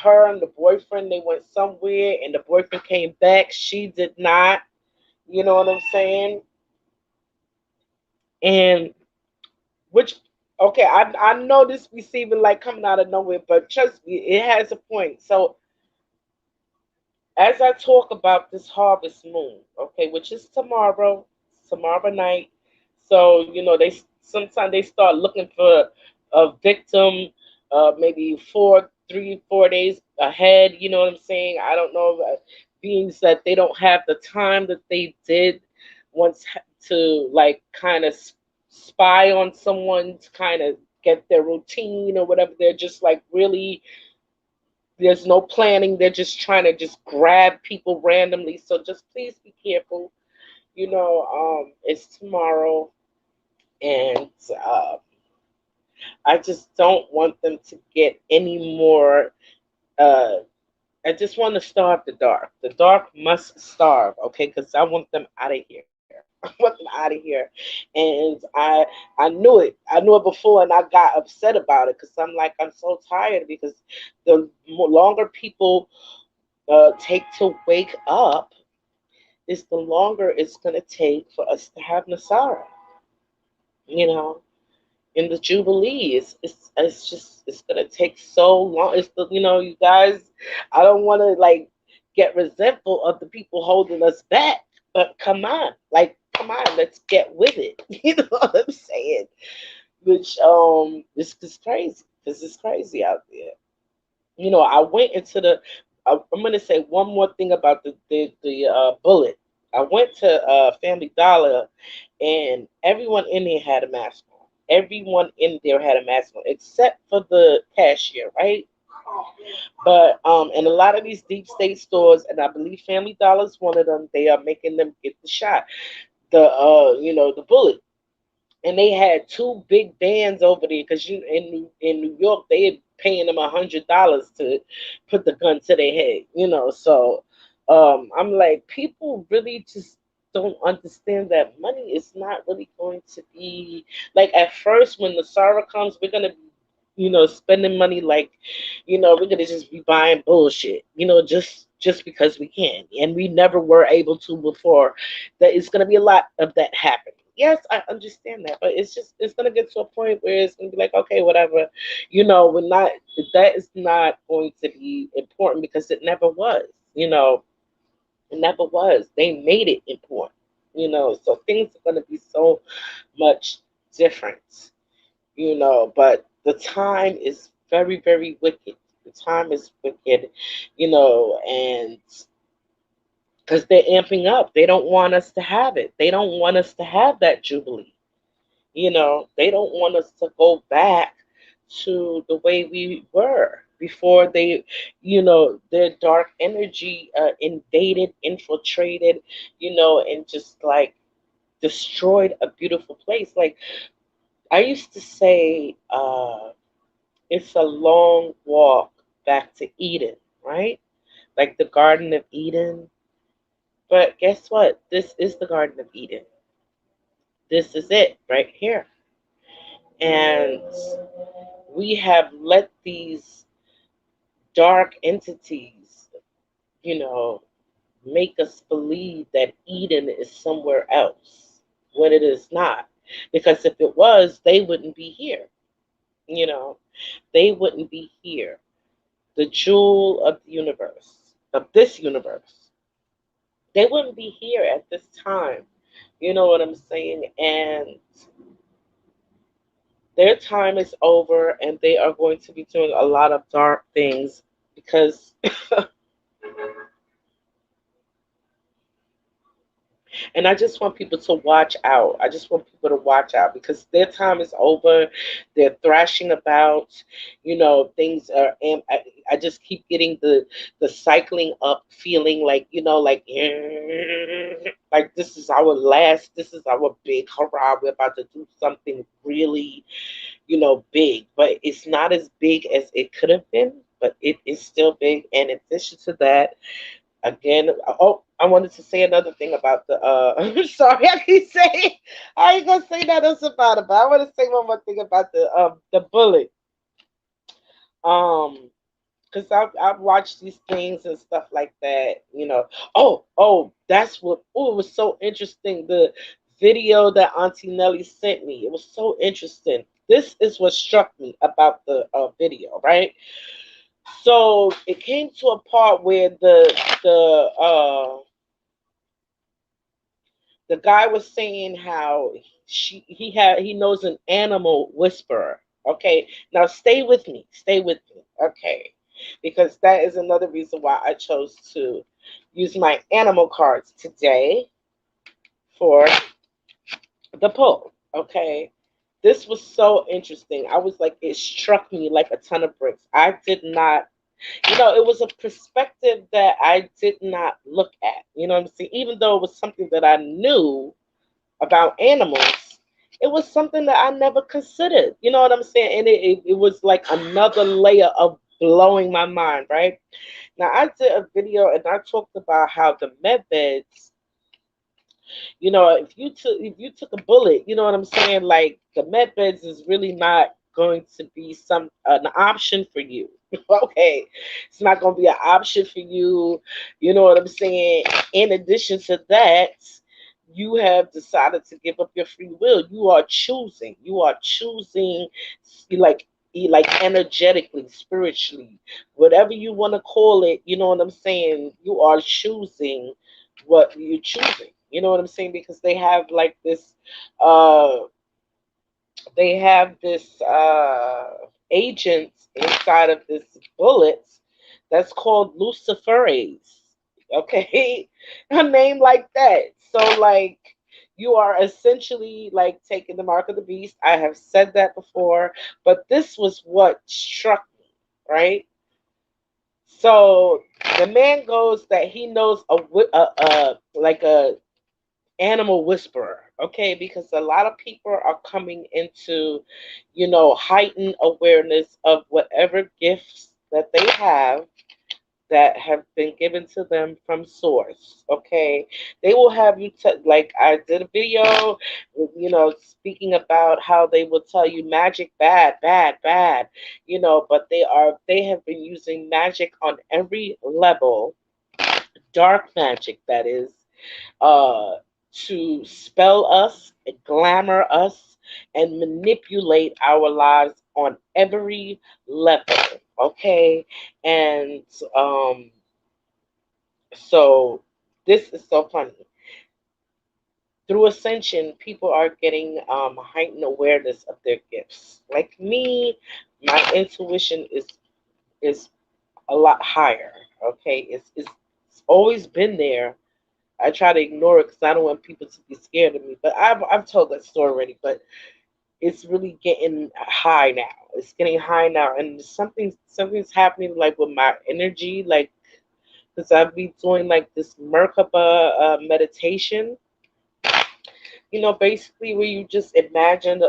her and the boyfriend they went somewhere, and the boyfriend came back. She did not. You know what I'm saying? And which, okay, I know this be seeming like coming out of nowhere, but trust me, it has a point. So as I talk about this harvest moon, okay, which is tomorrow night. So you know they sometimes they start looking for a victim, maybe 4 days ahead. You know what I'm saying? I don't know, beings that they don't have the time that they did once to like kind of spy on someone to kind of get their routine or whatever. They're just like really, there's no planning. They're just trying to just grab people randomly. So just please be careful. You know, it's tomorrow, and uh, I just don't want them to get any more. Uh, I just want to starve the dark. The dark must starve, okay? Because I want them out of here. I want them out of here, and I knew it. I knew it before, and I got upset about it because I'm like I'm so tired because the longer people take to wake up, is the longer it's going to take for us to have Nasara, you know, in the Jubilee. It's just, it's going to take so long. It's the, you know, you guys, I don't want to like get resentful of the people holding us back, but come on, like, come on, let's get with it. You know what I'm saying? Which, this is crazy. This is crazy out there. You know, I went into the. I'm gonna say one more thing about the bullet. I went to Family Dollar, and everyone in there had a mask on. Everyone in there had a mask on, except for the cashier, right? But in a lot of these deep state stores, and I believe Family Dollar is one of them, they are making them get the shot, you know, the bullet, and they had two big bands over there because you in New York they are paying them $100 to put the gun to their head, you know. So I'm like, people really just don't understand that money is not really going to be like at first when the sorrow comes, we're gonna be, you know, spending money like, you know, we're gonna just be buying bullshit, you know, just because we can, and we never were able to before. That it's gonna be a lot of that happening. Yes, I understand that, but it's just it's gonna get to a point where it's gonna be like, okay, whatever, you know, we're not, that is not going to be important because it never was, you know, it never was. They made it important, you know, so things are gonna be so much different, you know, but the time is very, very wicked. The time is wicked, you know, and because they're amping up, they don't want us to have it. They don't want us to have that jubilee. They don't want us to go back to the way we were before their dark energy invaded, infiltrated, and just like destroyed a beautiful place. Like I used to say, it's a long walk back to Eden, right? Like the Garden of Eden. But guess what? This is the Garden of Eden. This is it right here. And we have let these dark entities, you know, make us believe that Eden is somewhere else when it is not. Because if it was, they wouldn't be here. You know, they wouldn't be here. The jewel of the universe, of this universe, they wouldn't be here at this time. You know what I'm saying? And their time is over, and they are going to be doing a lot of dark things because and I just want people to watch out. I just want people to watch out because their time is over. They're thrashing about, things are. And I just keep getting the cycling up feeling like like like this is our last. This is our big hurrah. We're about to do something really big, but it's not as big as it could have been. But it is still big. And in addition to that, again, oh, I wanted to say another thing about the. I'm sorry, I keep saying I ain't gonna say nothing else about it, but I want to say one more thing about the bullet. Um, because I've watched these things and stuff like that. Oh, that's what. Oh, it was so interesting. The video that Auntie Nelly sent me. It was so interesting. This is what struck me about the video, right? So it came to a part where the guy was saying how he knows an animal whisperer. Okay, now stay with me. Okay, because that is another reason why I chose to use my animal cards today for the pull. Okay, this was so interesting. I was like, it struck me like a ton of bricks. I did not it was a perspective that I did not look at. You know what I'm saying? Even though it was something that I knew about animals, it was something that I never considered. You know what I'm saying? And it was like another layer of blowing my mind, right? Now, I did a video and I talked about how the med beds, if you took a bullet, you know what I'm saying? Like the med beds is really not going to be an option for you. Okay, it's not going to be an option for you. You know what I'm saying? In addition to that, you have decided to give up your free will. You are choosing. You are choosing, like energetically, spiritually, whatever you want to call it. You know what I'm saying? You are choosing what you're choosing. You know what I'm saying? Because uh they have this agent inside of this bullet that's called luciferase. Okay, a name like that. So like you are essentially like taking the mark of the beast. I have said that before, but this was what struck me, right? So the man goes that he knows like a animal whisperer, okay? Because a lot of people are coming into, heightened awareness of whatever gifts that they that have been given to them from source, okay? They will have you like I did a video, speaking about how they will tell you magic bad, bad, bad, but they have been using magic on every level, dark magic that is, uh, to spell us, glamour us, and manipulate our lives on every level. Okay, and um, so this is so funny. Through ascension, people are getting heightened awareness of their gifts. Like me, my intuition is a lot higher. Okay, it's always been there. I try to ignore it because I don't want people to be scared of me. But I've told that story already. But it's really getting high now. It's getting high now, and something's happening like with my energy, like because I've been doing like this Merkaba meditation. Basically where you just imagine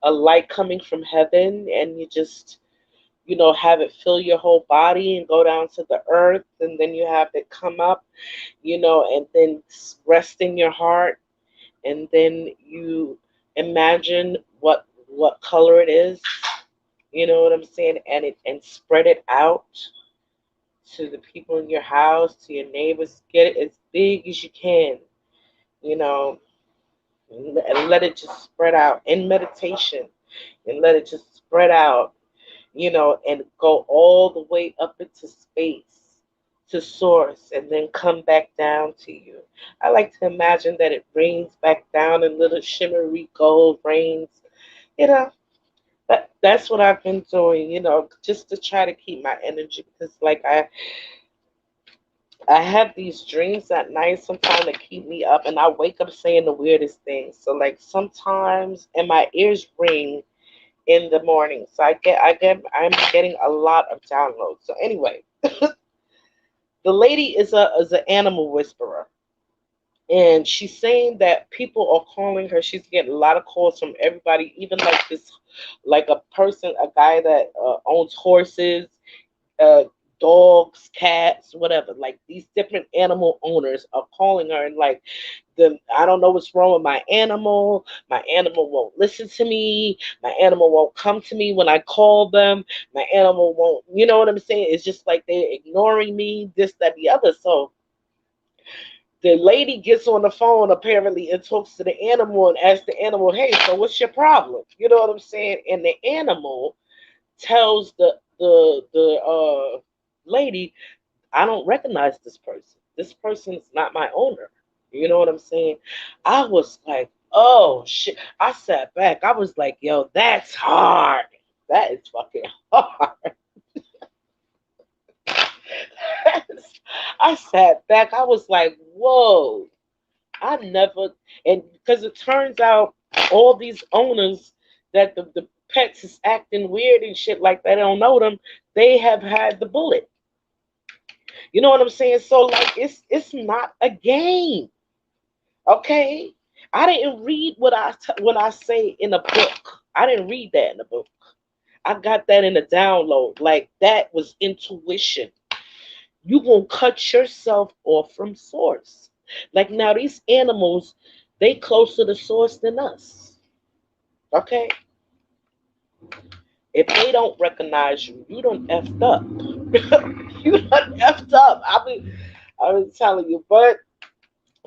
a light coming from heaven, and you just have it fill your whole body and go down to the earth, and then you have it come up, and then rest in your heart, and then you imagine what color it is, you know what I'm saying, and spread it out to the people in your house, to your neighbors. Get it as big as you can, you know, and let it just spread out in meditation, and let it just spread out, and go all the way up into space to source, and then come back down to you. I like to imagine that it rains back down in little shimmery gold rains, you know. That's what I've been doing, just to try to keep my energy, because like I have these dreams at night sometimes that keep me up, and I wake up saying the weirdest things. So like sometimes, and my ears ring in the morning. So I'm getting a lot of downloads. So anyway, the lady is an animal whisperer, and she's saying that people are calling her. She's getting a lot of calls from everybody, even like this, like a guy that owns horses, uh, dogs, cats, whatever. Like these different animal owners are calling her, and like I don't know what's wrong with my animal. My animal won't listen to me. My animal won't come to me when I call them. My animal won't. You know what I'm saying? It's just like they're ignoring me. This, that, the other. So the lady gets on the phone apparently and talks to the animal and asks the animal, "Hey, so what's your problem?" You know what I'm saying? And the animal tells the lady, "I don't recognize this person. This person is not my owner." You know what I'm saying? I was like, oh shit. I sat back. I was like, yo, that's hard. That is fucking hard. I sat back. I was like, whoa. I never, and because it turns out all these owners that the pets is acting weird and shit like that, they don't know them, they have had the bullet. You know what I'm saying? So like it's not a game. Okay? I didn't read when I say in a book. I didn't read that in a book. I got that in a download. Like that was intuition. You gonna cut yourself off from source. Like now these animals, they closer to source than us. Okay? If they don't recognize you, you done effed up. You done effed up. I been telling you, but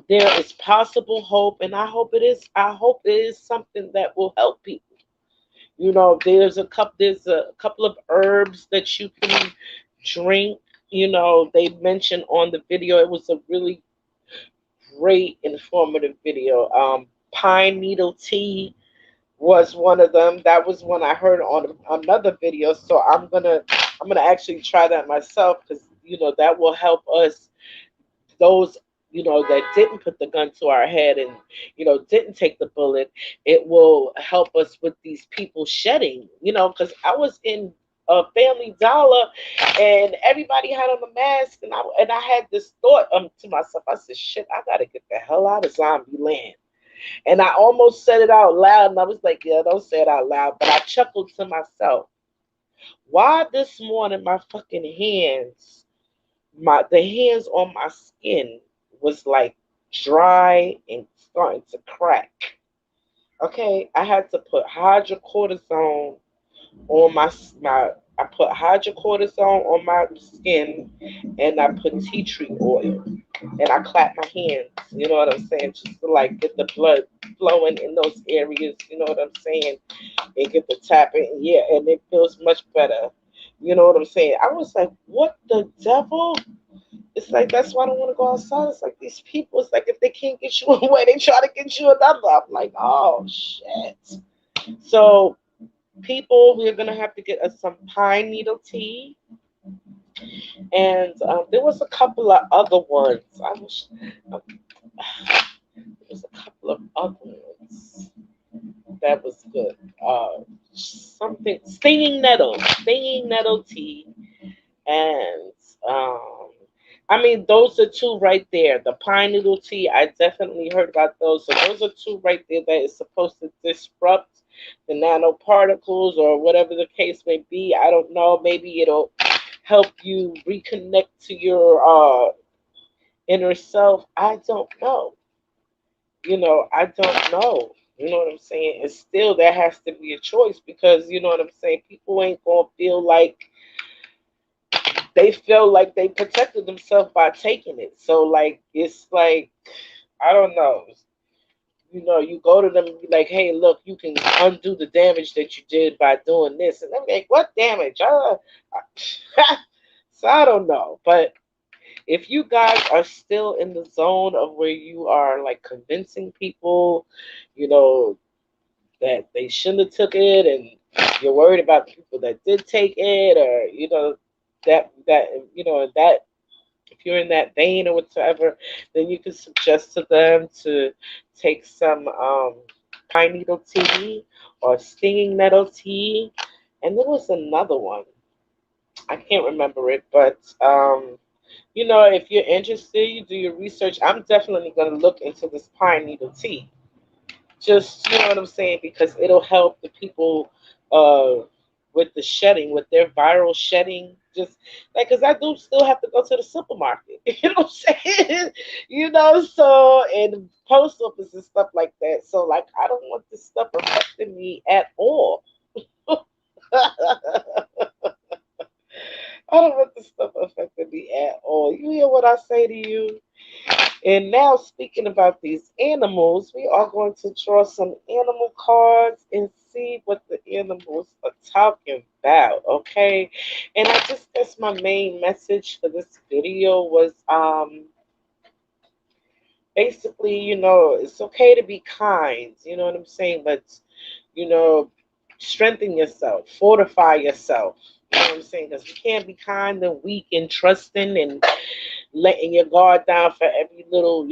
there is possible hope, and I hope it is something that will help people. There's a couple of herbs that you can drink. They mentioned on the video, it was a really great informative video. Pine needle tea was one of them. That was one I heard on another video. So I'm gonna actually try that myself, because that will help us, those that didn't put the gun to our head, and didn't take the bullet. It will help us with these people shedding, because I was in a Family Dollar, and everybody had on a mask, and I had this thought to myself. I said, shit, I gotta get the hell out of zombie land. And I almost said it out loud, and I was like, yeah, don't say it out loud, but I chuckled to myself. Why this morning my fucking hands, the hands on my skin was like dry and starting to crack. Okay, I had to put hydrocortisone on my I put hydrocortisone on my skin, and I put tea tree oil, and I clap my hands. You know what I'm saying? Just to like get the blood flowing in those areas. You know what I'm saying? And get the tapping. Yeah, and it feels much better. You know what I'm saying? I was like, what the devil? It's like that's why I don't want to go outside. It's like these people. It's like if they can't get you one way, they try to get you another. I'm like, oh shit. So people, we're gonna have to get us some pine needle tea, and there was a couple of other ones. There was a couple of other ones. that was good. Something stinging nettle tea, and um, I mean those are two right there. The pine noodle tea, I definitely heard about those. So those are two right there that is supposed to disrupt the nanoparticles or whatever the case may be. I don't know. Maybe it'll help you reconnect to your inner self. I don't know. I don't know. You know what I'm saying? And still, there has to be a choice because you know what I'm saying. People ain't gonna feel like they feel like they protected themselves by taking it. So like, it's like I don't know. You go to them and be like, "Hey, look, you can undo the damage that you did by doing this," and they're like, "What damage?" So I don't know, but if you guys are still in the zone of where you are like convincing people, you know, that they shouldn't have took it, and you're worried about the people that did take it, or that that if you're in that vein or whatever, then you can suggest to them to take some pine needle tea or stinging nettle tea. And there was another one. I can't remember it, but if you're interested, you do your research. I'm definitely going to look into this pine needle tea. Just, you know what I'm saying? Because it'll help the people with the shedding, with their viral shedding. Just like, because I do still have to go to the supermarket. You know what I'm saying? So, and post office and stuff like that. So, like, I don't want this stuff affecting me at all. I don't want this stuff affecting me at all. You hear what I say to you? And now, speaking about these animals, we are going to draw some animal cards and see what the animals are talking about. Okay, and I just guess my main message for this video was basically, it's okay to be kind. You know what I'm saying, but you know, strengthen yourself, fortify yourself. You know what I'm saying? Because you can't be kind and weak and trusting and letting your guard down for every little,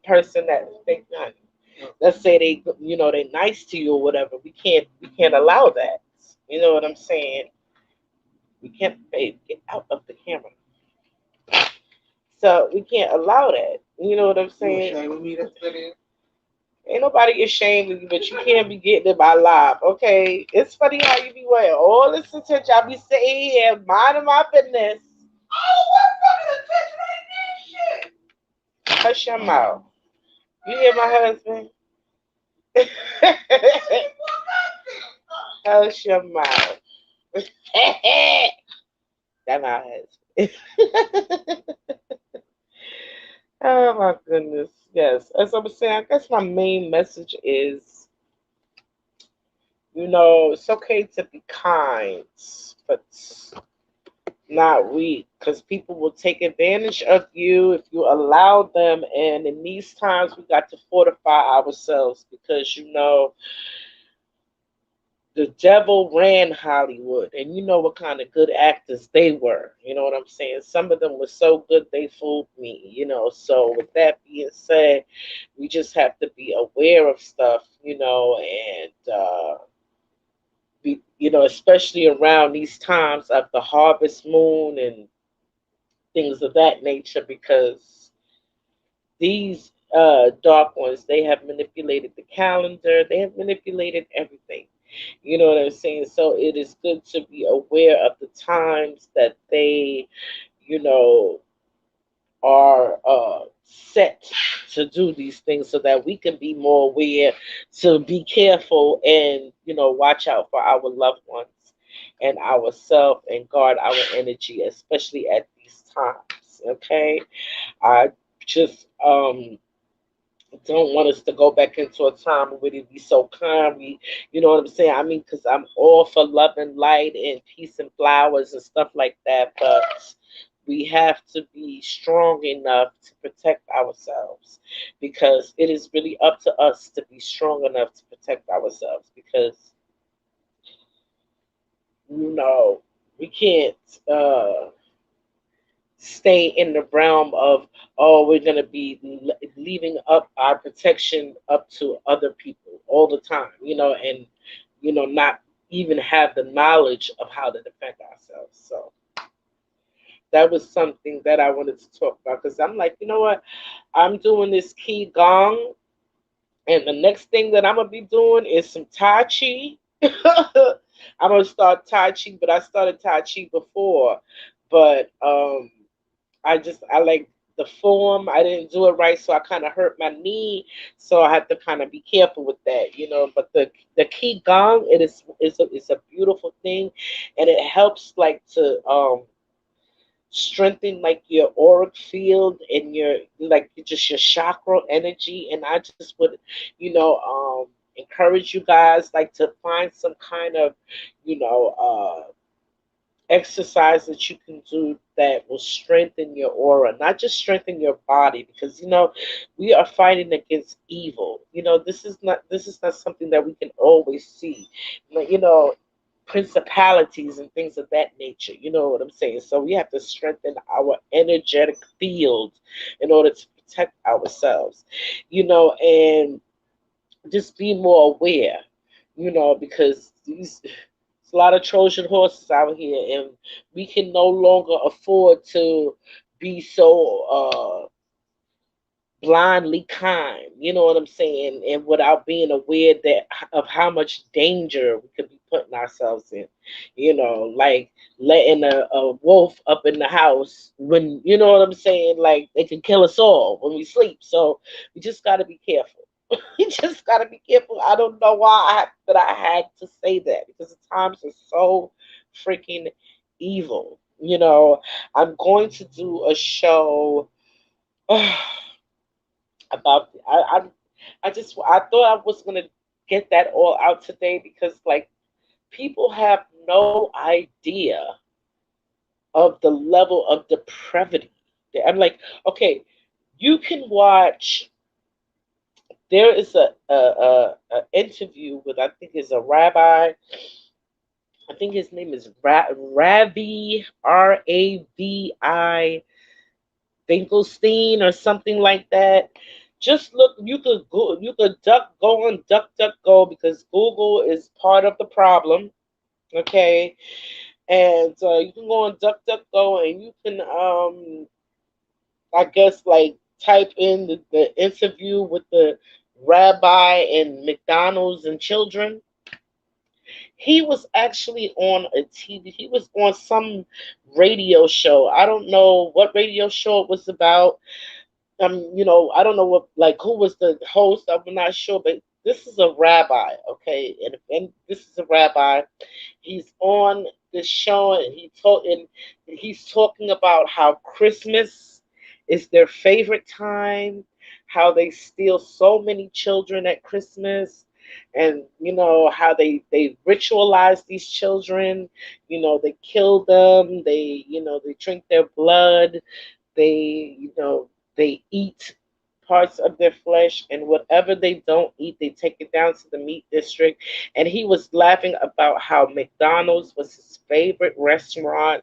person that they not. Let's say they nice to you or whatever. We can't allow that. You know what I'm saying? We can't, babe, get out of the camera. So we can't allow that. You know what I'm saying? Ashamed of me that's it. Ain't nobody ashamed of you, but you can't be getting in my life, okay? It's funny how you be wearing all this attention. I be sitting here minding my business. Oh, what fucking attention ain't this shit? Hush your mouth. You hear my husband? Hush your mouth. That's my husband. Oh my goodness. Yes. As I was saying, I guess my main message is, it's okay to be kind, but not weak, because people will take advantage of you if you allow them. And in these times, we got to fortify ourselves because, the devil ran Hollywood, and you know what kind of good actors they were. You know what I'm saying? Some of them were so good they fooled me. So, with that being said, we just have to be aware of stuff, and especially around these times of the harvest moon and things of that nature, because these dark ones, they have manipulated the calendar, they have manipulated everything. You know what I'm saying? So it is good to be aware of the times that they, you know, are set to do these things, so that we can be more aware, to be careful and, watch out for our loved ones and ourselves and guard our energy, especially at these times. Okay. I just don't want us to go back into a time where it be so calm. You know what I'm saying? I mean, because I'm all for love and light and peace and flowers and stuff like that, but we have to be strong enough to protect ourselves, because it is really up to us to be strong enough to protect ourselves, because, you know, we can't stay in the realm of, oh, we're going to be leaving up our protection up to other people all the time, and not even have the knowledge of how to defend ourselves. So that was something that I wanted to talk about, because I'm like, you know what, I'm doing this qigong, and the next thing that I'm gonna be doing is some tai chi. I'm gonna start tai chi, but I started tai chi before, but I like the form. I didn't do it right, so I kind of hurt my knee. So I have to kind of be careful with that. But the qigong, it's a beautiful thing, and it helps like to strengthen like your auric field and your like just your chakra energy. And I just would, encourage you guys like to find some kind of, you know, exercise that you can do that will strengthen your aura, not just strengthen your body, because we are fighting against evil. This is not something that we can always see. Like, principalities and things of that nature. You know what I'm saying? So we have to strengthen our energetic field in order to protect ourselves. And just be more aware. Because there's a lot of Trojan horses out here, and we can no longer afford to be so blindly kind. You know what I'm saying? And without being aware that of how much danger we could be putting ourselves in. Like letting a wolf up in the house when what I'm saying. Like they can kill us all when we sleep. So we just got to be careful. You just got to be careful. I don't know why but I had to say that, because the times are so freaking evil. I'm going to do a show about. I thought I was gonna get that all out today, because like people have no idea of the level of depravity. I'm like, okay, you can watch. There is a interview with, I think is a rabbi. I think his name is Ravi, Ravi Finkelstein or something like that. Just look. You could go. You could go on DuckDuckGo, because Google is part of the problem. Okay, and you can go on DuckDuckGo, and you can I guess like type in the interview with the rabbi and McDonald's and children. He was actually on a TV. He was on some radio show. I don't know what radio show it was about. I don't know what, like, who was the host. I'm not sure, but this is a rabbi, okay, and this is a rabbi. He's on this show, and he's talking about how Christmas is their favorite time, how they steal so many children at Christmas, and how they ritualize these children. They kill them. They drink their blood. They eat parts of their flesh, and whatever they don't eat, they take it down to the meat district. And he was laughing about how McDonald's was his favorite restaurant.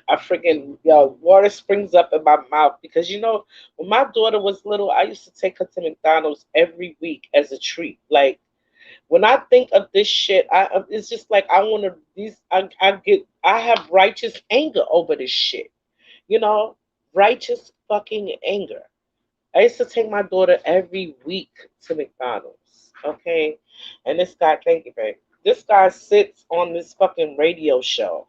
I freaking, yo, water springs up in my mouth, because when my daughter was little, I used to take her to McDonald's every week as a treat. Like, when I think of this shit, it's just like I want to. I have righteous anger over this shit. You know, righteous fucking anger. I used to take my daughter every week to McDonald's. Okay, and this guy, thank you, babe. This guy sits on this fucking radio show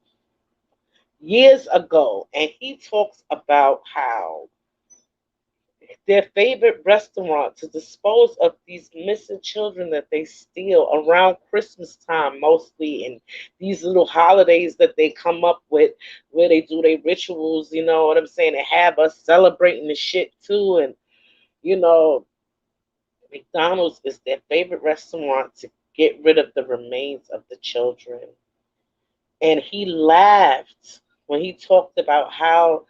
years ago, and he talks about how their favorite restaurant to dispose of these missing children that they steal around Christmas time mostly, and these little holidays that they come up with where they do their rituals, you know what I'm saying, and have us celebrating the shit too. And you know, McDonald's is their favorite restaurant to get rid of the remains of the children. And he laughed when he talked about how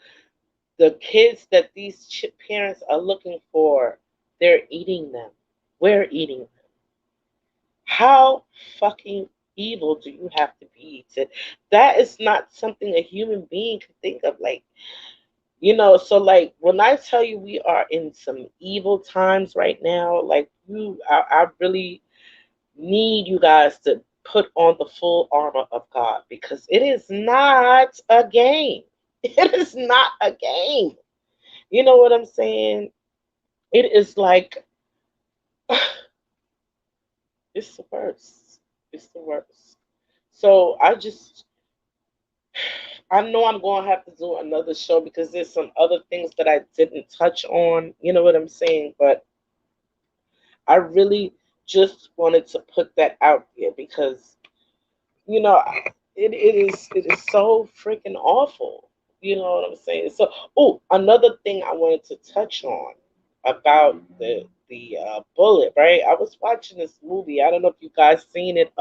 the kids that these parents are looking for, they're eating them. We're eating them. How fucking evil do you have to be to that is not something a human being could think of, like, so like when I tell you we are in some evil times right now, like I really need you guys to put on the full armor of God, because it is not a game. It is not a game. You know what I'm saying? It is like it's the worst. It's the worst. So I know I'm going to have to do another show because there's some other things that I didn't touch on. You know what I'm saying? But I really just wanted to put that out there because you know it is so freaking awful. You know what I'm saying? So, oh, another thing I wanted to touch on about the bullet, right? I was watching this movie. I don't know if you guys seen it.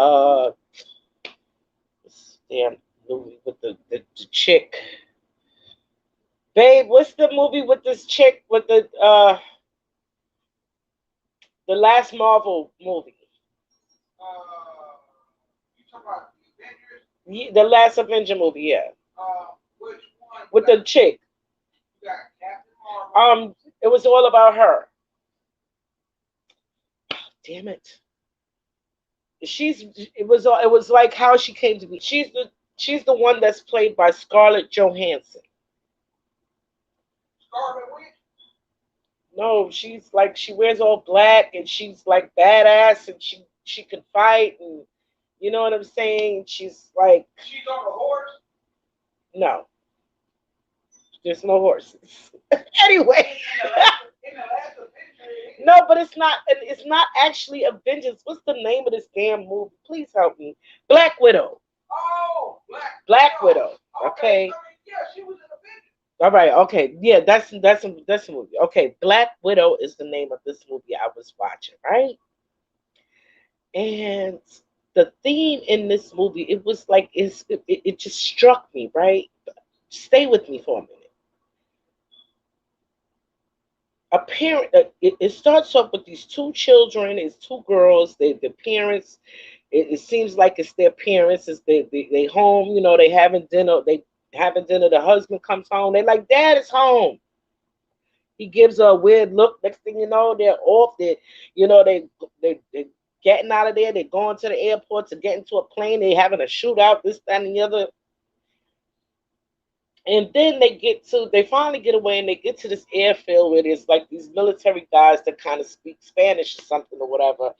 This damn movie with the chick. Babe, what's the movie with this chick with the last Marvel movie? You talking about the Avengers? The last Avenger movie, yeah. Which one? With the chick. You got Captain Marvel. It was all about her. Damn it. It was like how she came to be. She's the one that's played by Scarlett Johansson. Scarlet Witch. No, she's like she wears all black and she's like badass and she can fight and you know what I'm saying? She's like She's on a horse. no, there's no horses. Anyway. In the last Avenger. No, but it's not actually Avengers. What's the name of this damn movie? Please help me. Black Widow. Oh, Black Widow. Widow. Okay. Okay. I mean, yeah, she was in Avengers. All right. Okay. Yeah, that's a movie. Okay, Black Widow is the name of this movie I was watching, right? And the theme in this movie, it was like it just struck me, right? Stay with me for a minute. A parent, it starts off with these two children, it's two girls, the parents, it seems like it's their parents, it's they home, they having dinner, the husband comes home, they like, dad is home. He gives her a weird look. Next thing you know, they're off. They getting out of there. They're going to the airport to get into a plane. They having a shootout. This, that, and the other. And then they finally get away and they get to this airfield where there's like these military guys that kind of speak Spanish or something or whatever.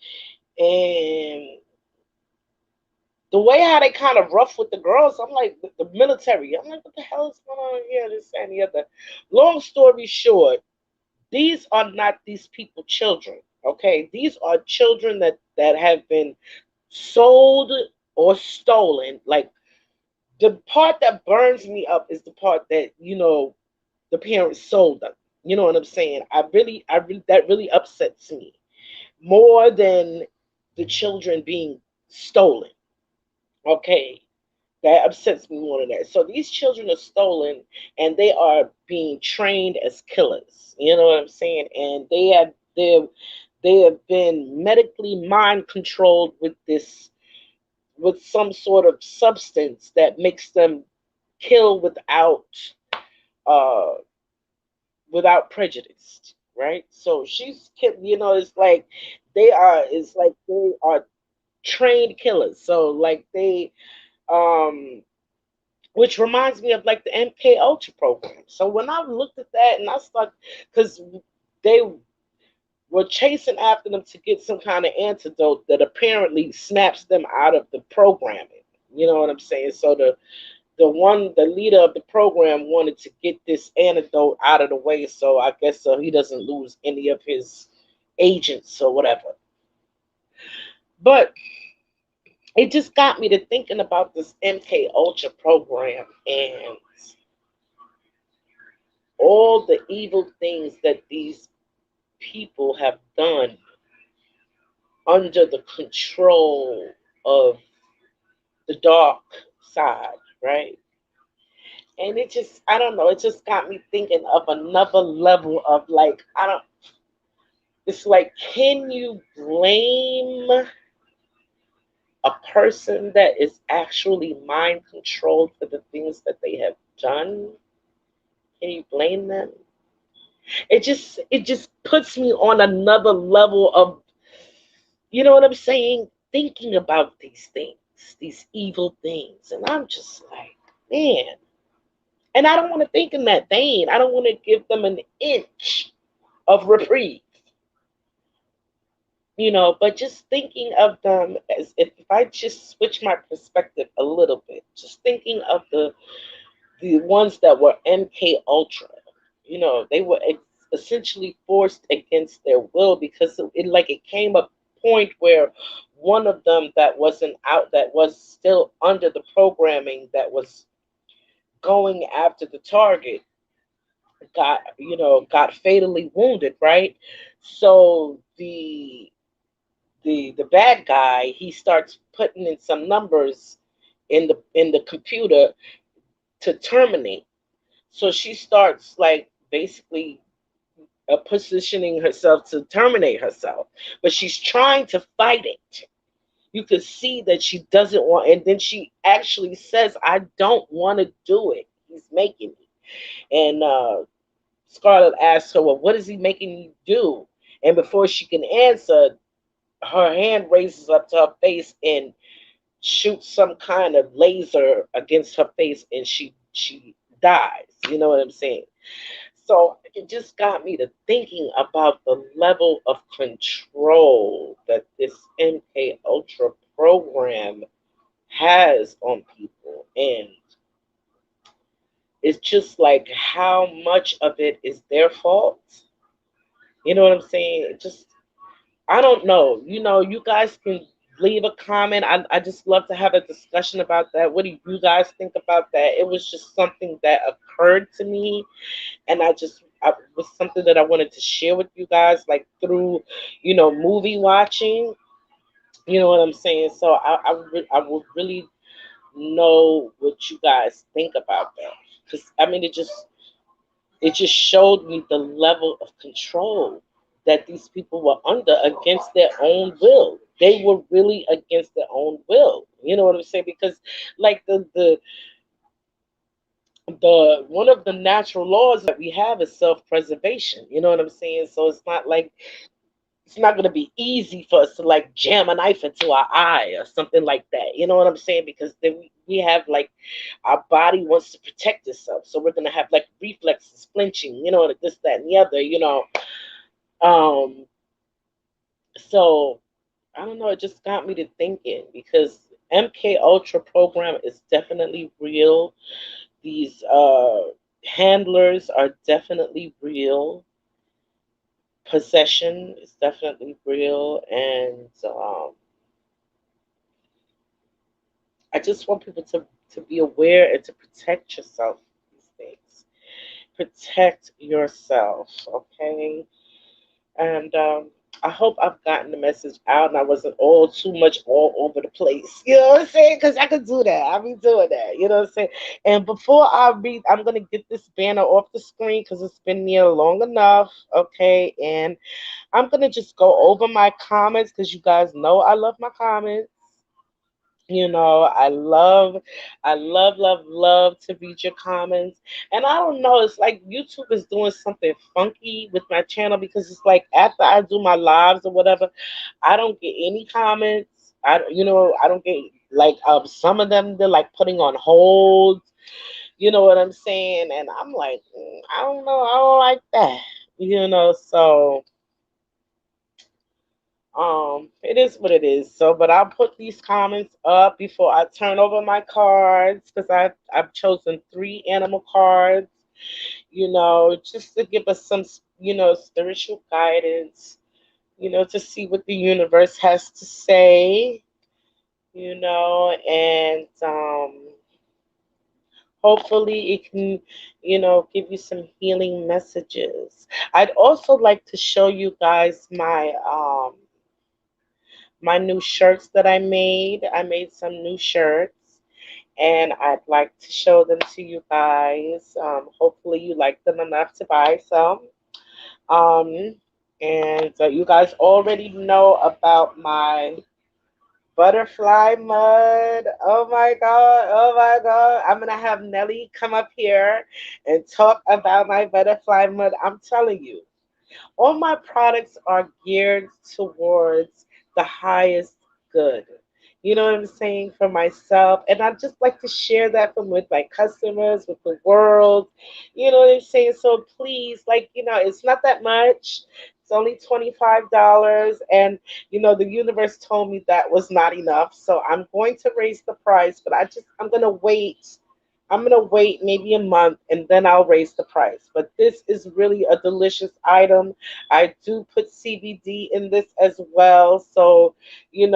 And the way how they kind of rough with the girls, I'm like, the military. I'm like, what the hell is going on here? This and the other. Long story short, these are not these people children. Okay, these are children that have been sold or stolen. Like the part that burns me up is the part that the parents sold them. You know what I'm saying? I really that really upsets me more than the children being stolen. Okay, that upsets me more than that. So these children are stolen and they are being trained as killers. You know what I'm saying? And they have been medically mind controlled with some sort of substance that makes them kill uh without prejudice, right? So it's like they are trained killers. So like they um which reminds me of like the MK Ultra program. So when I looked at that and I started, because they were chasing after them to get some kind of antidote that apparently snaps them out of the programming. You know what I'm saying? So the leader of the program wanted to get this antidote out of the way, so I guess so he doesn't lose any of his agents or whatever. But it just got me to thinking about this MK Ultra program and all the evil things that these people have done under the control of the dark side, right? And I don't know, it just got me thinking of another level of like, I don't, it's like, can you blame a person that is actually mind controlled for the things that they have done, can you blame them? It just puts me on another level of, you know what I'm saying, thinking about these things, these evil things. And I'm just like, man. And I don't want to think in that vein. I don't want to give them an inch of reprieve, but just thinking of them as, if I just switch my perspective a little bit, just thinking of the ones that were MK Ultra. They were essentially forced against their will, because it came a point where one of them that wasn't out, that was still under the programming, that was going after the target, got fatally wounded, right? So the bad guy, he starts putting in some numbers in the computer to terminate. So she starts, like, basically positioning herself to terminate herself, but she's trying to fight it. You could see that she doesn't want, and then she actually says, "I don't want to do it. He's making me." And Scarlett asks her, "Well, what is he making you do?" And before she can answer, her hand raises up to her face and shoots some kind of laser against her face, and she dies. You know what I'm saying? So it just got me to thinking about the level of control that this MK Ultra program has on people, and it's just like, how much of it is their fault? You know what I'm saying? I don't know. You guys can leave a comment. I just love to have a discussion about that. What do you guys think about that? It was just something that occurred to me, and I was something that I wanted to share with you guys, like through, movie watching. You know what I'm saying? So I would really know what you guys think about that, because I mean, it just showed me the level of control that these people were under against their own will. They were really against their own will. You know what I'm saying? Because, like, the one of the natural laws that we have is self-preservation. You know what I'm saying? So it's not going to be easy for us to, like, jam a knife into our eye or something like that. You know what I'm saying? Because then we have, like, our body wants to protect itself, so we're going to have, like, reflexes, flinching, this, that, and the other. Um, so I don't know. It just got me to thinking, because MK Ultra program is definitely real. These handlers are definitely real. Possession is definitely real, and I just want people to be aware and to protect yourself from these things. Protect yourself, okay? And I hope I've gotten the message out, and I wasn't all too much all over the place. You know what I'm saying? Because I could do that. I be doing that. You know what I'm saying? And before I read, I'm gonna get this banner off the screen because it's been there long enough. Okay, and I'm gonna just go over my comments, because you guys know I love my comments. I love to read your comments. And I don't know, it's like YouTube is doing something funky with my channel, because it's like, after I do my lives or whatever, I don't get any comments. I don't get, like, some of them, they're like putting on hold. You know what I'm saying? And I'm like, I don't know, I don't like that. So it is what it is. So, but I'll put these comments up before I turn over my cards, because I've chosen three animal cards, just to give us some, spiritual guidance, to see what the universe has to say, and hopefully it can, give you some healing messages. I'd also like to show you guys my new shirts that I made. I made some new shirts, and I'd like to show them to you guys. Hopefully, you like them enough to buy some. And you guys already know about my butterfly mud. Oh my God. Oh my God. I'm going to have Nelly come up here and talk about my butterfly mud. I'm telling you, all my products are geared towards the highest good. You know what I'm saying? For myself. And I just like to share that from with my customers, with the world. You know what I'm saying? So please, like, it's not that much. It's only $25. And, the universe told me that was not enough. So I'm going to raise the price, but I'm going to wait. I'm going to wait maybe a month and then I'll raise the price. But this is really a delicious item. I do put CBD in this as well. So, you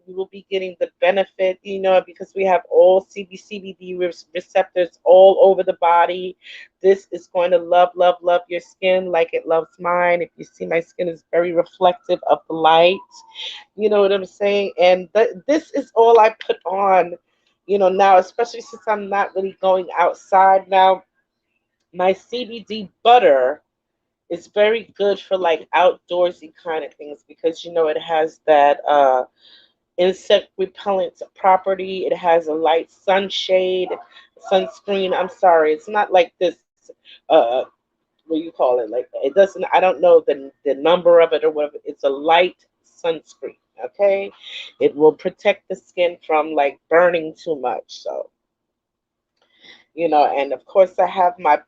will be getting the benefit, because we have all CBD receptors all over the body. This is going to love, love, love your skin like it loves mine. If you see, my skin is very reflective of the light. You know what I'm saying? And this is all I put on, now, especially since I'm not really going outside now. My CBD butter is very good for like outdoorsy kind of things because it has that insect repellent property. It has a light sunshade, sunscreen. I'm sorry, it's not like this. Uh, what do you call it? Like it doesn't. I don't know the number of it or whatever. It's a light sunscreen. Okay, it will protect the skin from like burning too much. So and of course I have my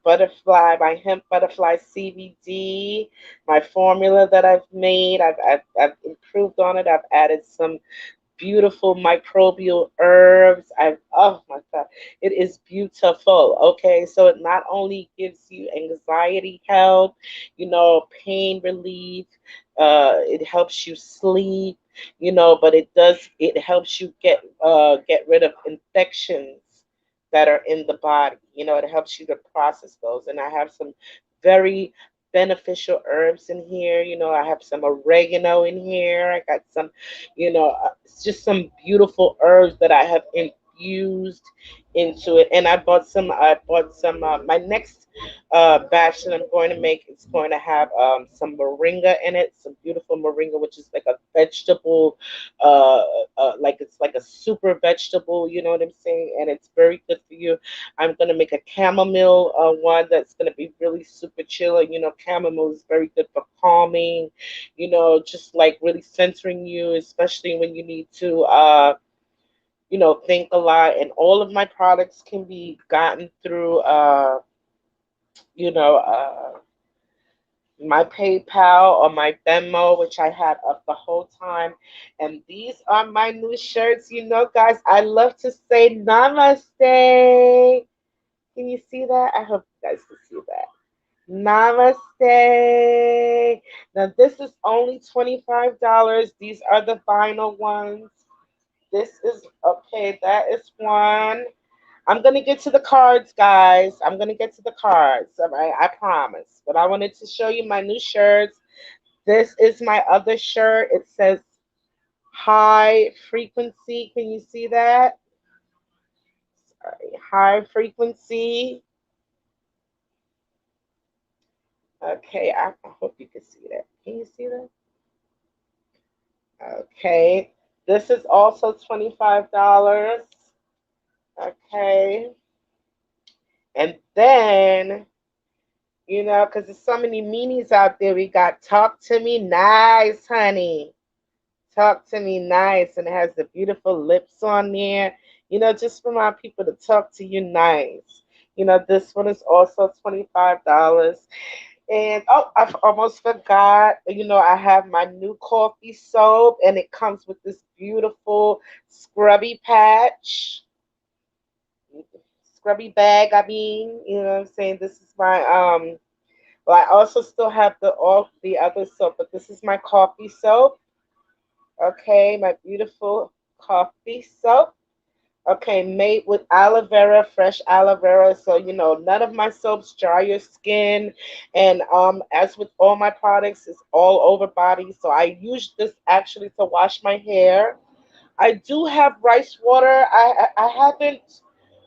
hemp butterfly CBD, my formula that I've made. I've improved on it. I've added some beautiful microbial herbs. Oh my God, it is beautiful. Okay, so it not only gives you anxiety help, pain relief, it helps you sleep, but it helps you get rid of infections that are in the body. It helps you to process those. And I have some very beneficial herbs in here. I have some oregano in here. I got some, it's just some beautiful herbs that I have infused into it. And I bought some, my next batch that I'm going to make is going to have some moringa in it, some beautiful moringa, which is like a vegetable, uh, like it's like a super vegetable, you know what I'm saying? And it's very good for you. I'm going to make a chamomile one that's going to be really super chill. Chamomile is very good for calming, just like really centering you, especially when you need to, think a lot. And all of my products can be gotten through, you know, my PayPal or my Venmo, which I had up the whole time. And these are my new shirts. Guys, I love to say namaste. Can you see that? I hope you guys can see that. Namaste. Now, this is only $25. These are the vinyl ones. This is okay. That is one. I'm gonna get to the cards, guys. I'm gonna get to the cards. All right, I promise. But I wanted to show you my new shirts. This is my other shirt. It says high frequency. Can you see that? Sorry, high frequency. Okay, I hope you can see that. Can you see that? Okay. This is also $25. Okay. And then, because there's so many meanies out there, we got Talk to Me Nice, honey. Talk to Me Nice. And it has the beautiful lips on there, just for my people to talk to you nice. This one is also $25. And oh, I almost forgot. I have my new coffee soap, and it comes with this beautiful scrubby patch, scrubby bag. I mean, what I'm saying. This is my Well, I also still have all the other soap, but this is my coffee soap. Okay, my beautiful coffee soap. Okay, made with aloe vera, fresh aloe vera. So, none of my soaps dry your skin. And as with all my products, it's all over body. So I use this actually to wash my hair. I do have rice water. I haven't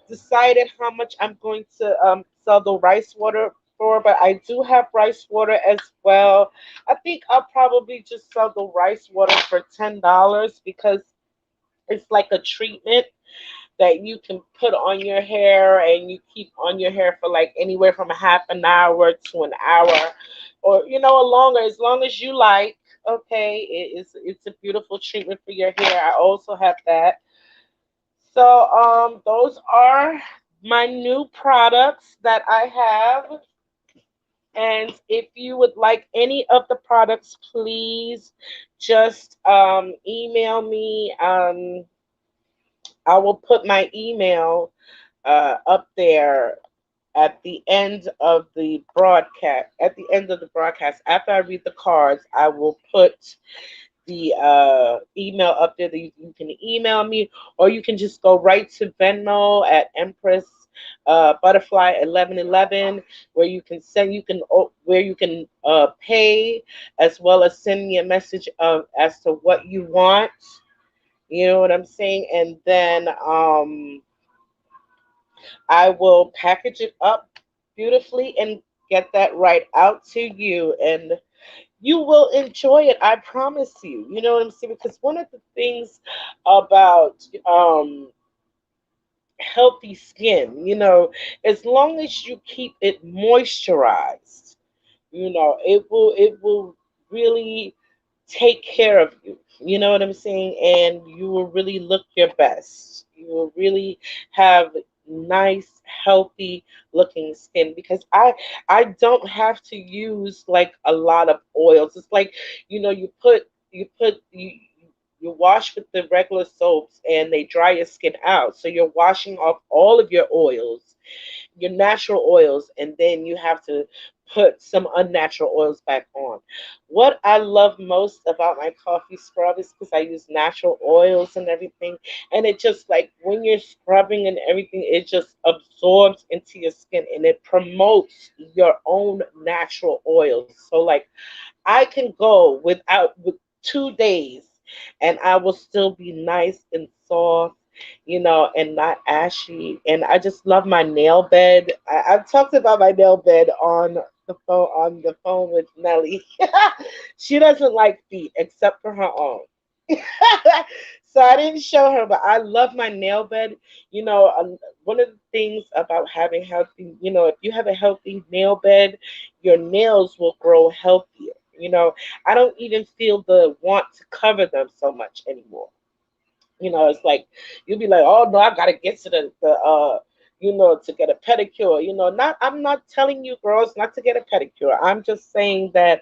decided how much I'm going to sell the rice water for, but I do have rice water as well. I think I'll probably just sell the rice water for $10 because It's like a treatment that you can put on your hair, and you keep on your hair for like anywhere from a half an hour to an hour, or longer, as long as you like. Okay, it's a beautiful treatment for your hair. I also have that. So those are my new products that I have. And if you would like any of the products, please just email me. I will put my email up there at the end of the broadcast. At the end of the broadcast, after I read the cards, I will put the email up there that you can email me, or you can just go right to Venmo at Empress Butterfly 1111, where you can pay, as well as send me a message of as to what you want. You know what I'm saying? And then I will package it up beautifully and get that right out to you, and you will enjoy it. I promise you. You know what I'm saying? Because one of the things about healthy skin, as long as you keep it moisturized, it will really take care of you. You know what I'm saying? And you will really look your best. You will really have nice, healthy looking skin, because I don't have to use like a lot of oils. It's like, you wash with the regular soaps and they dry your skin out. So you're washing off all of your oils, your natural oils, and then you have to put some unnatural oils back on. What I love most about my coffee scrub is because I use natural oils and everything, and it just like when you're scrubbing and everything, it just absorbs into your skin and it promotes your own natural oils. So like I can go with 2 days and I will still be nice and soft, and not ashy. And I just love my nail bed. I've talked about my nail bed on the phone with Nelly. She doesn't like feet except for her own. So I didn't show her, but I love my nail bed. One of the things about having healthy, if you have a healthy nail bed, your nails will grow healthier. I don't even feel the want to cover them so much anymore. It's like you'll be like, oh no, I gotta get to to get a pedicure. Not I'm not telling you girls not to get a pedicure. I'm just saying that,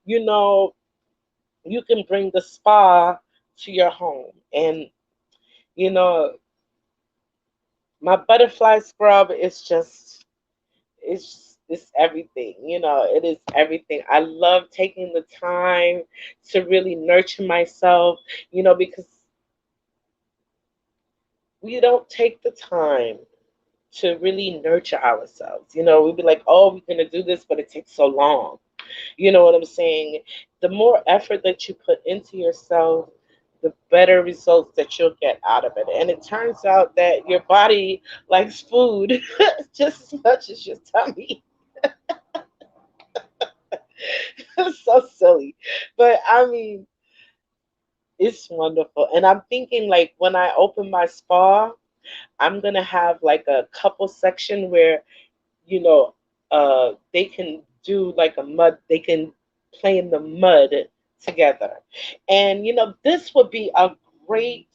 you know, you can bring the spa to your home. And, you know, my butterfly scrub is just it's everything. It is everything. I love taking the time to really nurture myself, because we don't take the time to really nurture ourselves. We'd be like, oh, we're going to do this, but it takes so long. You know what I'm saying? The more effort that you put into yourself, the better results that you'll get out of it. And it turns out that your body likes food just as much as your tummy. It's so silly. But I mean, it's wonderful. And I'm thinking, like, when I open my spa, I'm going to have like a couple section where you know, they can do like a mud, they can play in the mud together. And, this would be a great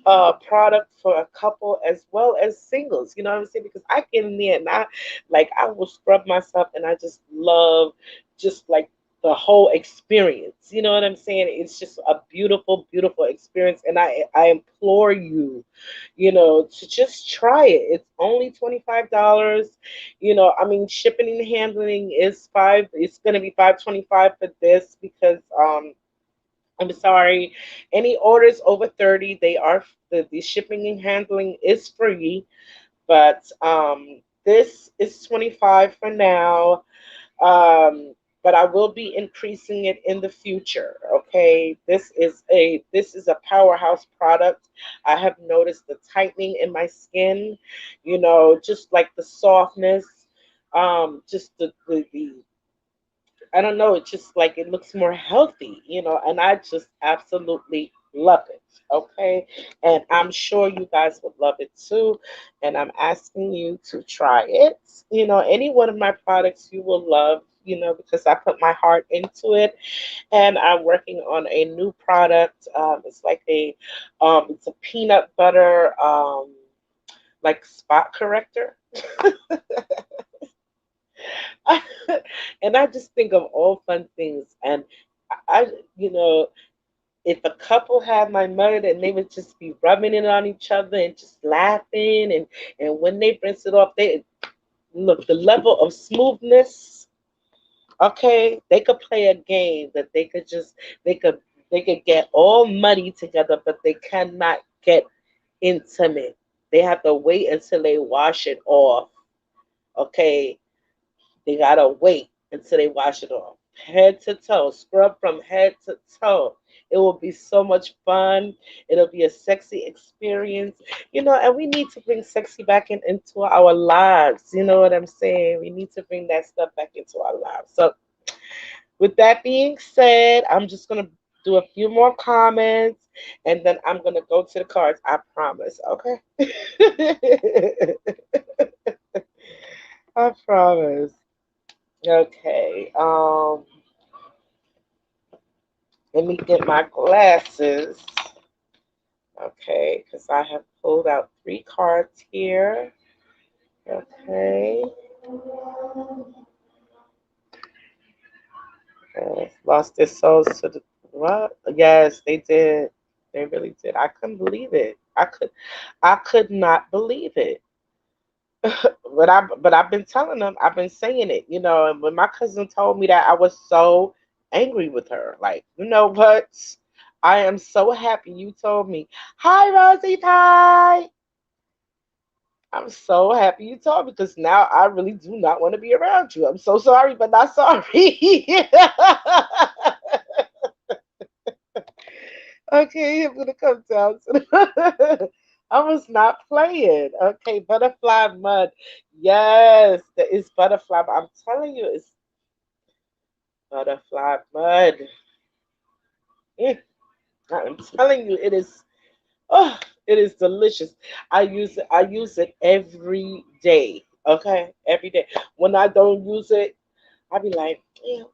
product for a couple as well as singles. You know what I'm saying? Because I get in there and I will scrub myself, and I just love just like the whole experience. You know what I'm saying? It's just a beautiful, beautiful experience. And I implore you, to just try it. It's only $25. I mean, shipping and handling is five. It's gonna be 525 for this because I'm sorry, any orders over 30, the shipping and handling is free, but this is 25 for now. But I will be increasing it in the future. Okay, this is a powerhouse product. I have noticed the tightening in my skin, just like the softness, just the I don't know, it's just like it looks more healthy, and I just absolutely love it. Okay. And I'm sure you guys would love it too. And I'm asking you to try it. Any one of my products you will love, because I put my heart into it. And I'm working on a new product. It's like it's a peanut butter, like spot corrector. And I just think of all fun things. And I, you know, if a couple had my mud and they would just be rubbing it on each other and just laughing, and when they rinse it off, they look the level of smoothness. Okay, they could play a game that they could they could get all muddy together, but they cannot get intimate. They have to wait until they wash it off. Okay, they gotta wait until they wash it off. Head to toe, scrub from head to toe. It will be so much fun. It'll be a sexy experience, and we need to bring sexy back into our lives. You know what I'm saying? We need to bring that stuff back into our lives. So, with that being said, I'm just going to do a few more comments and then I'm going to go to the cards. I promise. Okay. I promise. Okay. Let me get my glasses. Okay, because I have pulled out three cards here. Okay. Lost their souls to the what? Yes, they did. They really did. I couldn't believe it. I could not believe it. But I've been telling them, I've been saying it, and when my cousin told me that, I was so angry with her. Like, you know what? I am so happy you told me. Hi, Rosie Pie. I'm so happy you told me because now I really do not want to be around you. I'm so sorry, but not sorry. Okay, I'm gonna come down to the I was not playing. Okay, butterfly mud. Yes, there is butterfly. I'm telling you, it's butterfly mud. Mm, I'm telling you, it is. Oh, it is delicious. I use it every day. Okay, every day. When I don't use it, I be like, yeah,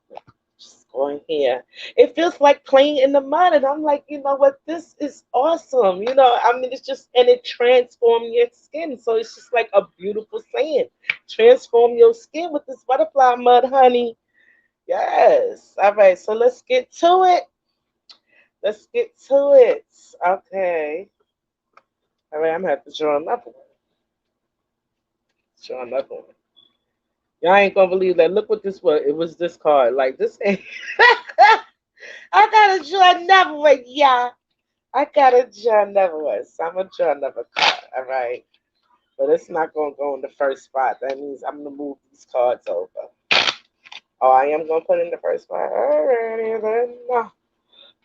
just going here. It feels like playing in the mud, and I'm like, you know what? This is awesome. I mean, it's just and it transforms your skin, so it's just like a beautiful saying. Transform your skin with this butterfly mud, honey. Yes. All right. So let's get to it. Let's get to it. Okay. All right. I'm gonna have to draw another one. Draw another one. Y'all ain't gonna believe that. Look what this was. It was this card. Like this ain't. I gotta draw another one, yeah. I gotta draw another one. So I'm gonna draw another card. All right. But it's not gonna go in the first spot. That means I'm gonna move these cards over. Oh, I am gonna put in the first spot. Alrighty then.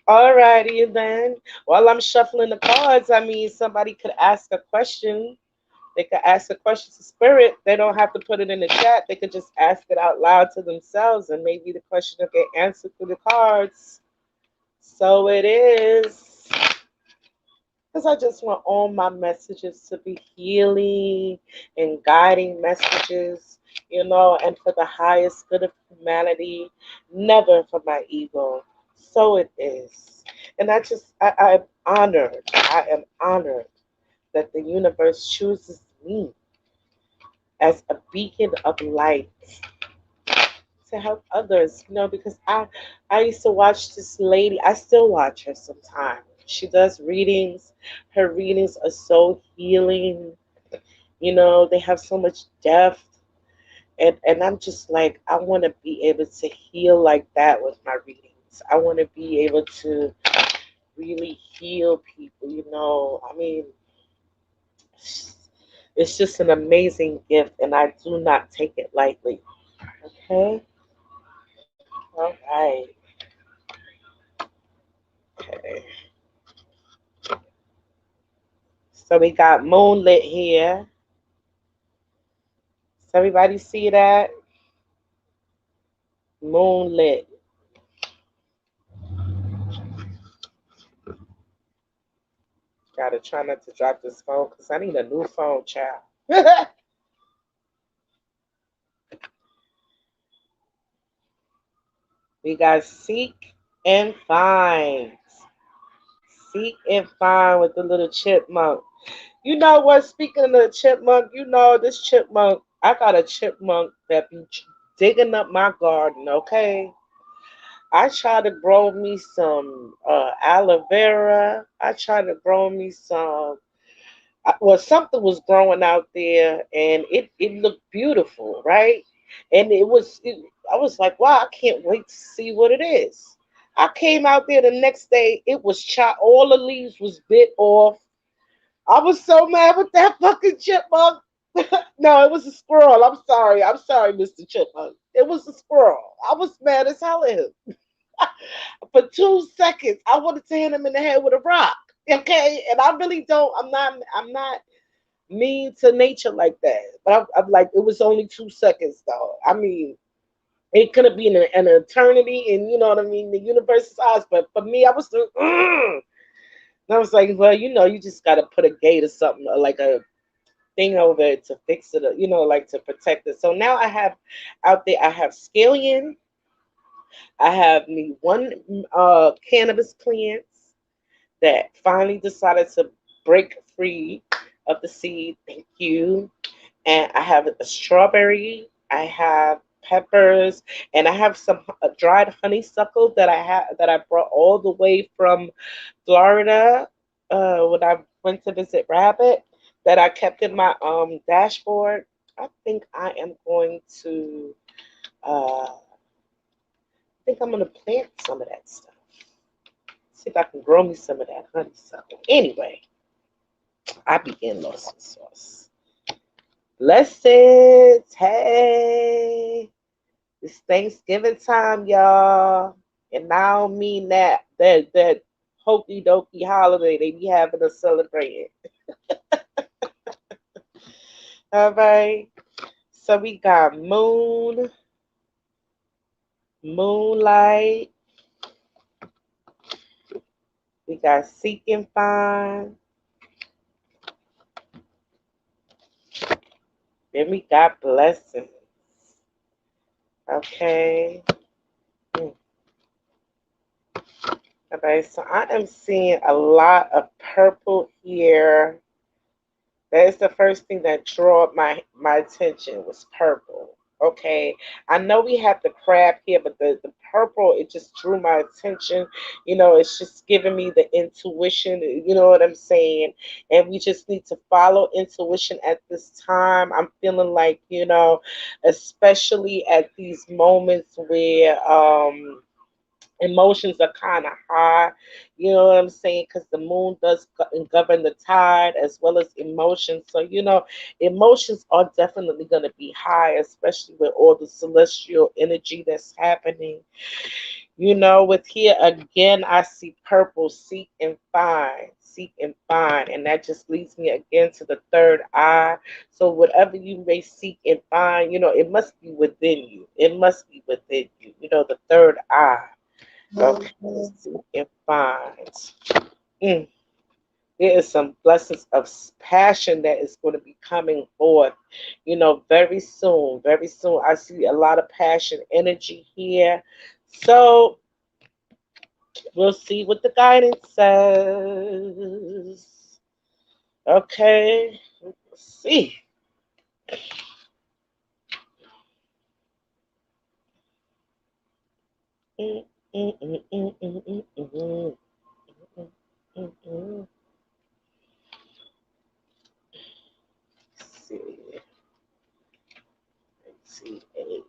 Alrighty then. While I'm shuffling the cards, I mean somebody could ask a question. They could ask a question to spirit. They don't have to put it in the chat. They could just ask it out loud to themselves, and maybe the question will get answered through the cards. So it is. Because I just want all my messages to be healing and guiding messages, and for the highest good of humanity, never for my ego. So it is. And I'm honored. I am honored that the universe chooses me as a beacon of light to help others, because I used to watch this lady. I still watch her sometimes. She does readings. Her readings are so healing. They have so much depth. And I'm just like, I want to be able to heal like that with my readings. I want to be able to really heal people, I mean, it's just an amazing gift, and I do not take it lightly. Okay? All right. Okay. So we got moonlit here. Does everybody see that? Moonlit. Gotta try not to drop this phone because I need a new phone, child. We got Seek and Find. Seek and Find with the little chipmunk. You know what? Speaking of the chipmunk, you know this chipmunk. I got a chipmunk that be digging up my garden. Okay, I tried to grow me some aloe vera. I tried to grow me some. Well, something was growing out there, and it looked beautiful, right? And I was like, wow, I can't wait to see what it is. I came out there the next day. It was chopped. All the leaves was bit off. I was so mad with that fucking chipmunk. No, it was a squirrel. I'm sorry. I'm sorry, Mr. Chipmunk. It was a squirrel. I was mad as hell at him. For 2 seconds, I wanted to hit him in the head with a rock. Okay, and I really don't. I'm not mean to nature like that. But I'm like, it was only 2 seconds though. I mean, it could have been an eternity, and you know what I mean, the universe's eyes. But for me, I was doing. And I was like, well, you just got to put a gate or something, or like a thing over it to fix it, or, like to protect it. So now I have out there, I have scallion, I have me one cannabis plants that finally decided to break free of the seed. Thank you. And I have a strawberry, I have peppers, and I have some dried honeysuckle that I brought all the way from Florida when I went to visit Rabbit that I kept in my dashboard. I think I'm gonna plant some of that stuff. See if I can grow me some of that honeysuckle. Anyway, I be getting lost in sauce. Blessings, hey, it's Thanksgiving time, y'all, and I don't mean that hokey dokey holiday they be having to celebrate it. All right, so we got moonlight, we got seek and find, then we got blessings. Okay. Mm. All right, so I am seeing a lot of purple here. That is the first thing that drew up my attention was purple. Okay, I know we have the crab here, but the purple, it just drew my attention. It's just giving me the intuition. You know what I'm saying? And we just need to follow intuition at this time. I'm feeling like, especially at these moments where emotions are kind of high, you know what I'm saying, because the moon does govern the tide as well as emotions. So emotions are definitely going to be high, especially with all the celestial energy that's happening. With here again, I see purple, seek and find, seek and find, and that just leads me again to the third eye. So whatever you may seek and find, it must be within you, it must be within you, the third eye. Okay, seek and find. Mm. There is some blessings of passion that is going to be coming forth, very soon. Very soon. I see a lot of passion energy here. So we'll see what the guidance says. Okay, let's see. Mm, mm, mm, mm, mm, mm, mm, mm, mm, mm. Let's see. Let's see. Eight.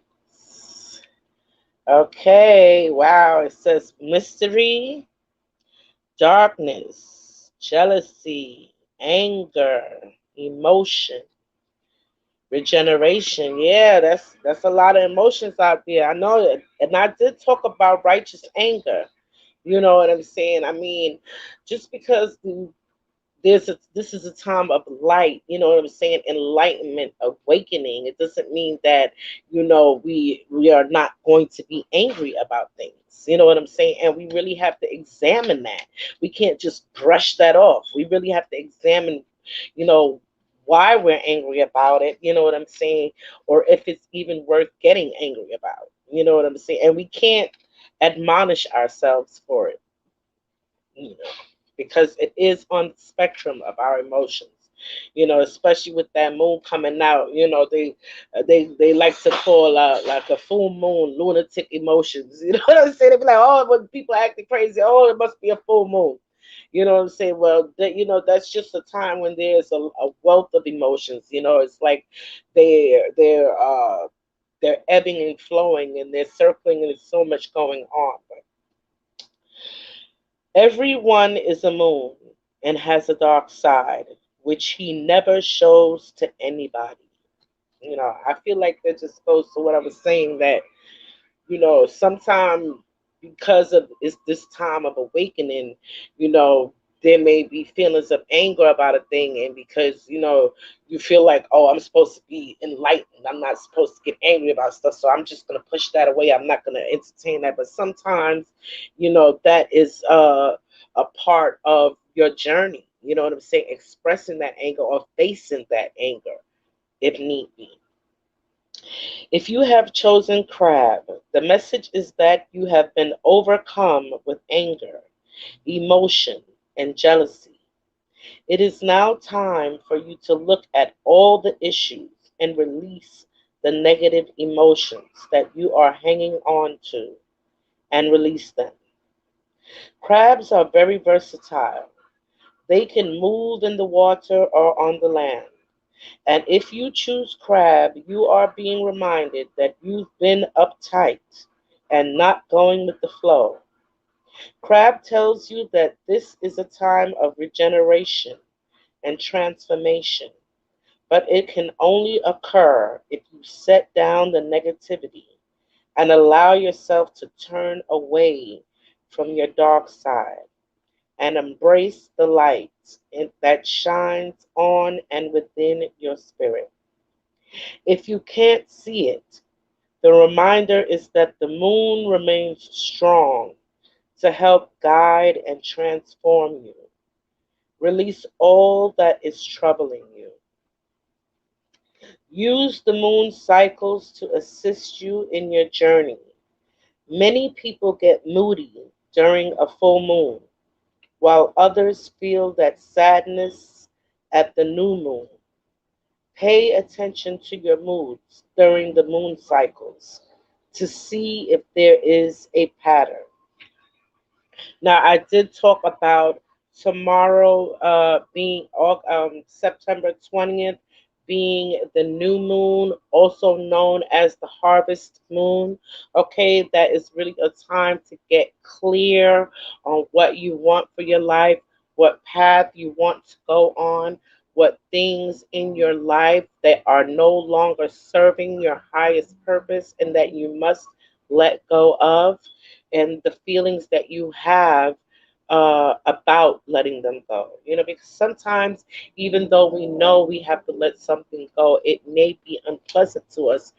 Okay, wow. It says mystery, darkness, jealousy, anger, emotion, regeneration. Yeah, that's a lot of emotions out there. I know it. And I did talk about righteous anger. You know what I'm saying? I mean, just because this is a time of light, you know what I'm saying, enlightenment, awakening. It doesn't mean that, we are not going to be angry about things, you know what I'm saying, and we really have to examine that. We can't just brush that off. We really have to examine, you know why we're angry about it, you know what I'm saying, or if it's even worth getting angry about, you know what I'm saying, and we can't admonish ourselves for it, you know, because it is on the spectrum of our emotions. Especially with that moon coming out, they like to call like a full moon lunatic emotions. You know what I'm saying? They be like, oh, when people acting crazy, oh, it must be a full moon. You know what I'm saying? Well, that's just a time when there's a wealth of emotions. It's like they're ebbing and flowing and they're circling and there's so much going on. Everyone is a moon and has a dark side, which he never shows to anybody. I feel like that just goes to what I was saying, that, sometimes because of it's this time of awakening, you know, there may be feelings of anger about a thing, and because, you feel like, oh, I'm supposed to be enlightened. I'm not supposed to get angry about stuff, so I'm just gonna push that away. I'm not gonna entertain that. But sometimes, that is a part of your journey. You know what I'm saying? Expressing that anger or facing that anger if need be. If you have chosen crab, the message is that you have been overcome with anger, emotion, and jealousy. It is now time for you to look at all the issues and release the negative emotions that you are hanging on to, and release them. Crabs are very versatile. They can move in the water or on the land. And if you choose crab, you are being reminded that you've been uptight and not going with the flow. Crab tells you that this is a time of regeneration and transformation, but it can only occur if you set down the negativity and allow yourself to turn away from your dark side and embrace the light that shines on and within your spirit. If you can't see it, the reminder is that the moon remains strong to help guide and transform you. Release all that is troubling you. Use the moon cycles to assist you in your journey. Many people get moody during a full moon, while others feel that sadness at the new moon. Pay attention to your moods during the moon cycles to see if there is a pattern. Now, I did talk about tomorrow being September 20th, being the new moon, also known as the harvest moon. Okay, that is really a time to get clear on what you want for your life, what path you want to go on, what things in your life that are no longer serving your highest purpose and that you must let go of, and the feelings that you have about letting them go. Because sometimes, even though we know we have to let something go, it may be unpleasant to us,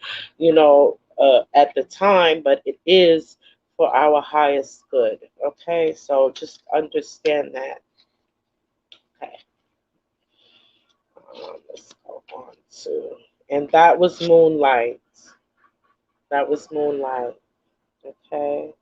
at the time, but it is for our highest good. Okay, so just understand that. Okay, let's go on to, and that was Moonlight. That was Moonlight. Okay.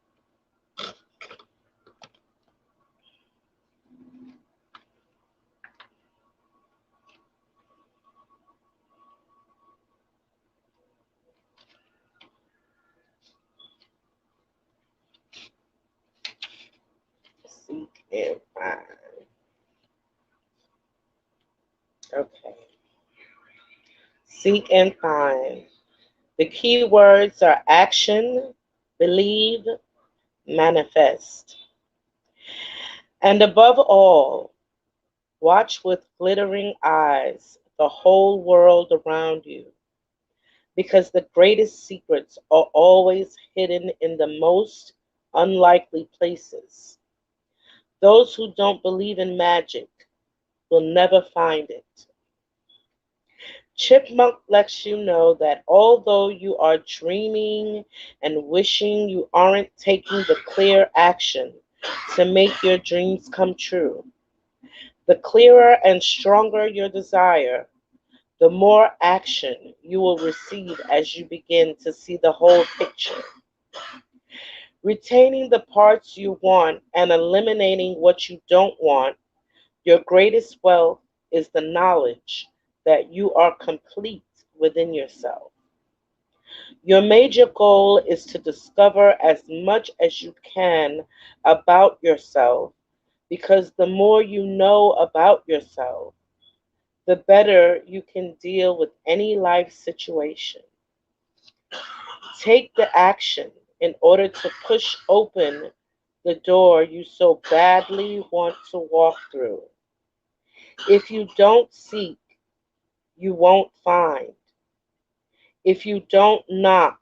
Seek and find. Okay. Seek and find. The key words are action, believe, manifest. And above all, watch with glittering eyes the whole world around you, because the greatest secrets are always hidden in the most unlikely places. Those who don't believe in magic will never find it. Chipmunk lets you know that although you are dreaming and wishing, you aren't taking the clear action to make your dreams come true. The clearer and stronger your desire, the more action you will receive as you begin to see the whole picture. Retaining the parts you want and eliminating what you don't want, your greatest wealth is the knowledge that you are complete within yourself. Your major goal is to discover as much as you can about yourself because the more you know about yourself, the better you can deal with any life situation. Take the action in order to push open the door you so badly want to walk through. If you don't seek, you won't find. If you don't knock,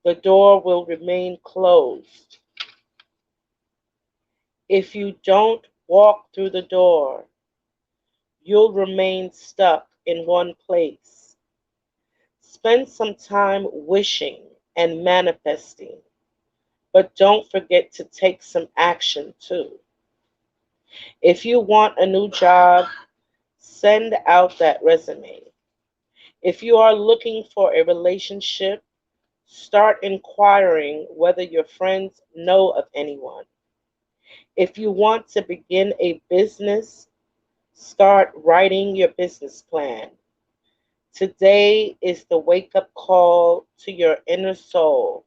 the door will remain closed. If you don't walk through the door, you'll remain stuck in one place. Spend some time wishing and manifesting, but don't forget to take some action too. If you want a new job, send out that resume. If you are looking for a relationship, start inquiring whether your friends know of anyone. If you want to begin a business, start writing your business plan. Today is the wake up call to your inner soul.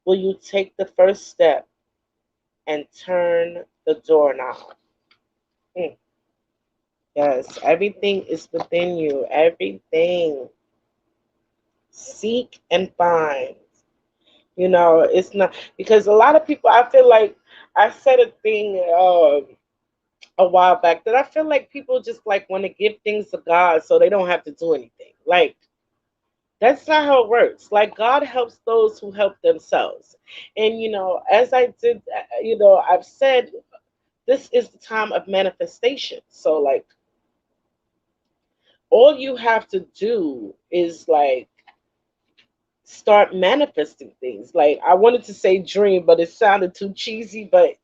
Will you take the first step and turn the doorknob? Mm, yes, everything is within you. Everything. Seek and find. It's not because a lot of people, I feel like I said a thing a while back that I feel like people just like want to give things to God so they don't have to do anything. Like, that's not how it works. Like, God helps those who help themselves. And, as I did, I've said this is the time of manifestation. So, like, all you have to do is, like, start manifesting things. Like, I wanted to say dream, but it sounded too cheesy. But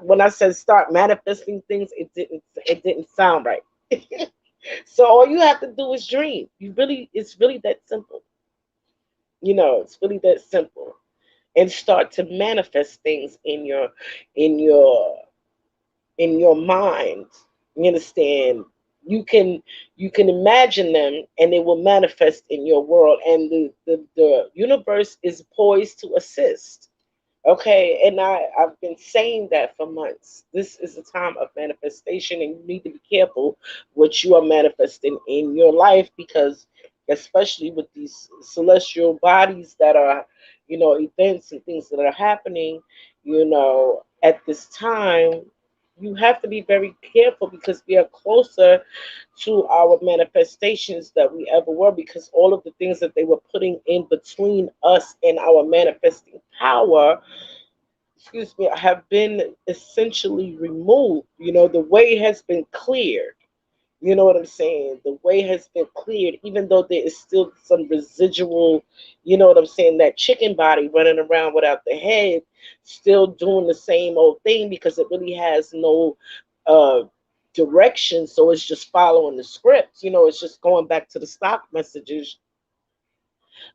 when I said start manifesting things, it didn't sound right. So all you have to do is dream. It's really that simple. It's really that simple. And start to manifest things in your in your mind. You understand? You can you can imagine them and they will manifest in your world. And the universe is poised to assist. Okay, and I've been saying that for months. This is a time of manifestation, and you need to be careful what you are manifesting in your life because, especially with these celestial bodies that are, events and things that are happening, at this time, you have to be very careful because we are closer to our manifestations that we ever were because all of the things that they were putting in between us and our manifesting power, excuse me, have been essentially removed. The way has been cleared. You know what I'm saying? The way has been cleared, even though there is still some residual, you know what I'm saying, that chicken body running around without the head, still doing the same old thing because it really has no uh, direction. So it's just following the script. It's just going back to the stock messages.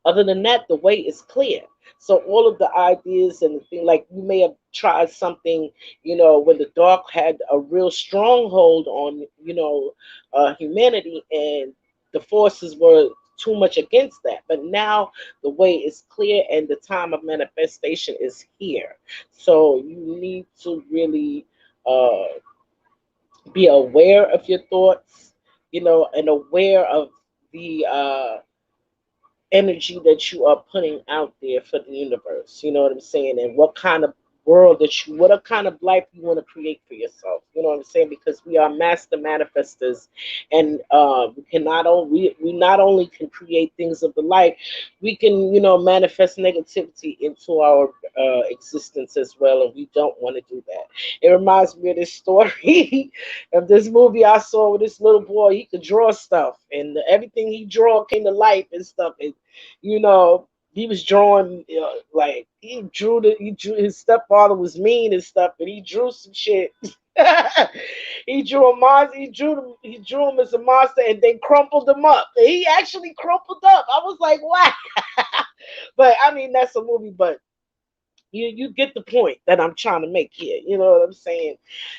Other than that, the way is clear. So all of the ideas and the thing, like you may have tried something, when the dark had a real stronghold on, humanity, and the forces were too much against that. But now the way is clear, and the time of manifestation is here. So you need to really uh, be aware of your thoughts, and aware of the energy that you are putting out there for the universe. You know what I'm saying? And what kind of world that you, what a kind of life you want to create for yourself. You know what I'm saying? Because we are master manifestors, and we can not only we not only can create things of the light, we can, manifest negativity into our existence as well, and we don't want to do that. It reminds me of this story of this movie I saw with this little boy. He could draw stuff, and everything he draw came to life and stuff. And you know, he was drawing, like he drew his stepfather was mean and stuff, and he drew some shit. He drew a monster. He drew him as a monster, and then crumpled him up. And he actually crumpled up. I was like, wow. But I mean, that's a movie, but you get the point that I'm trying to make here. You know what I'm saying?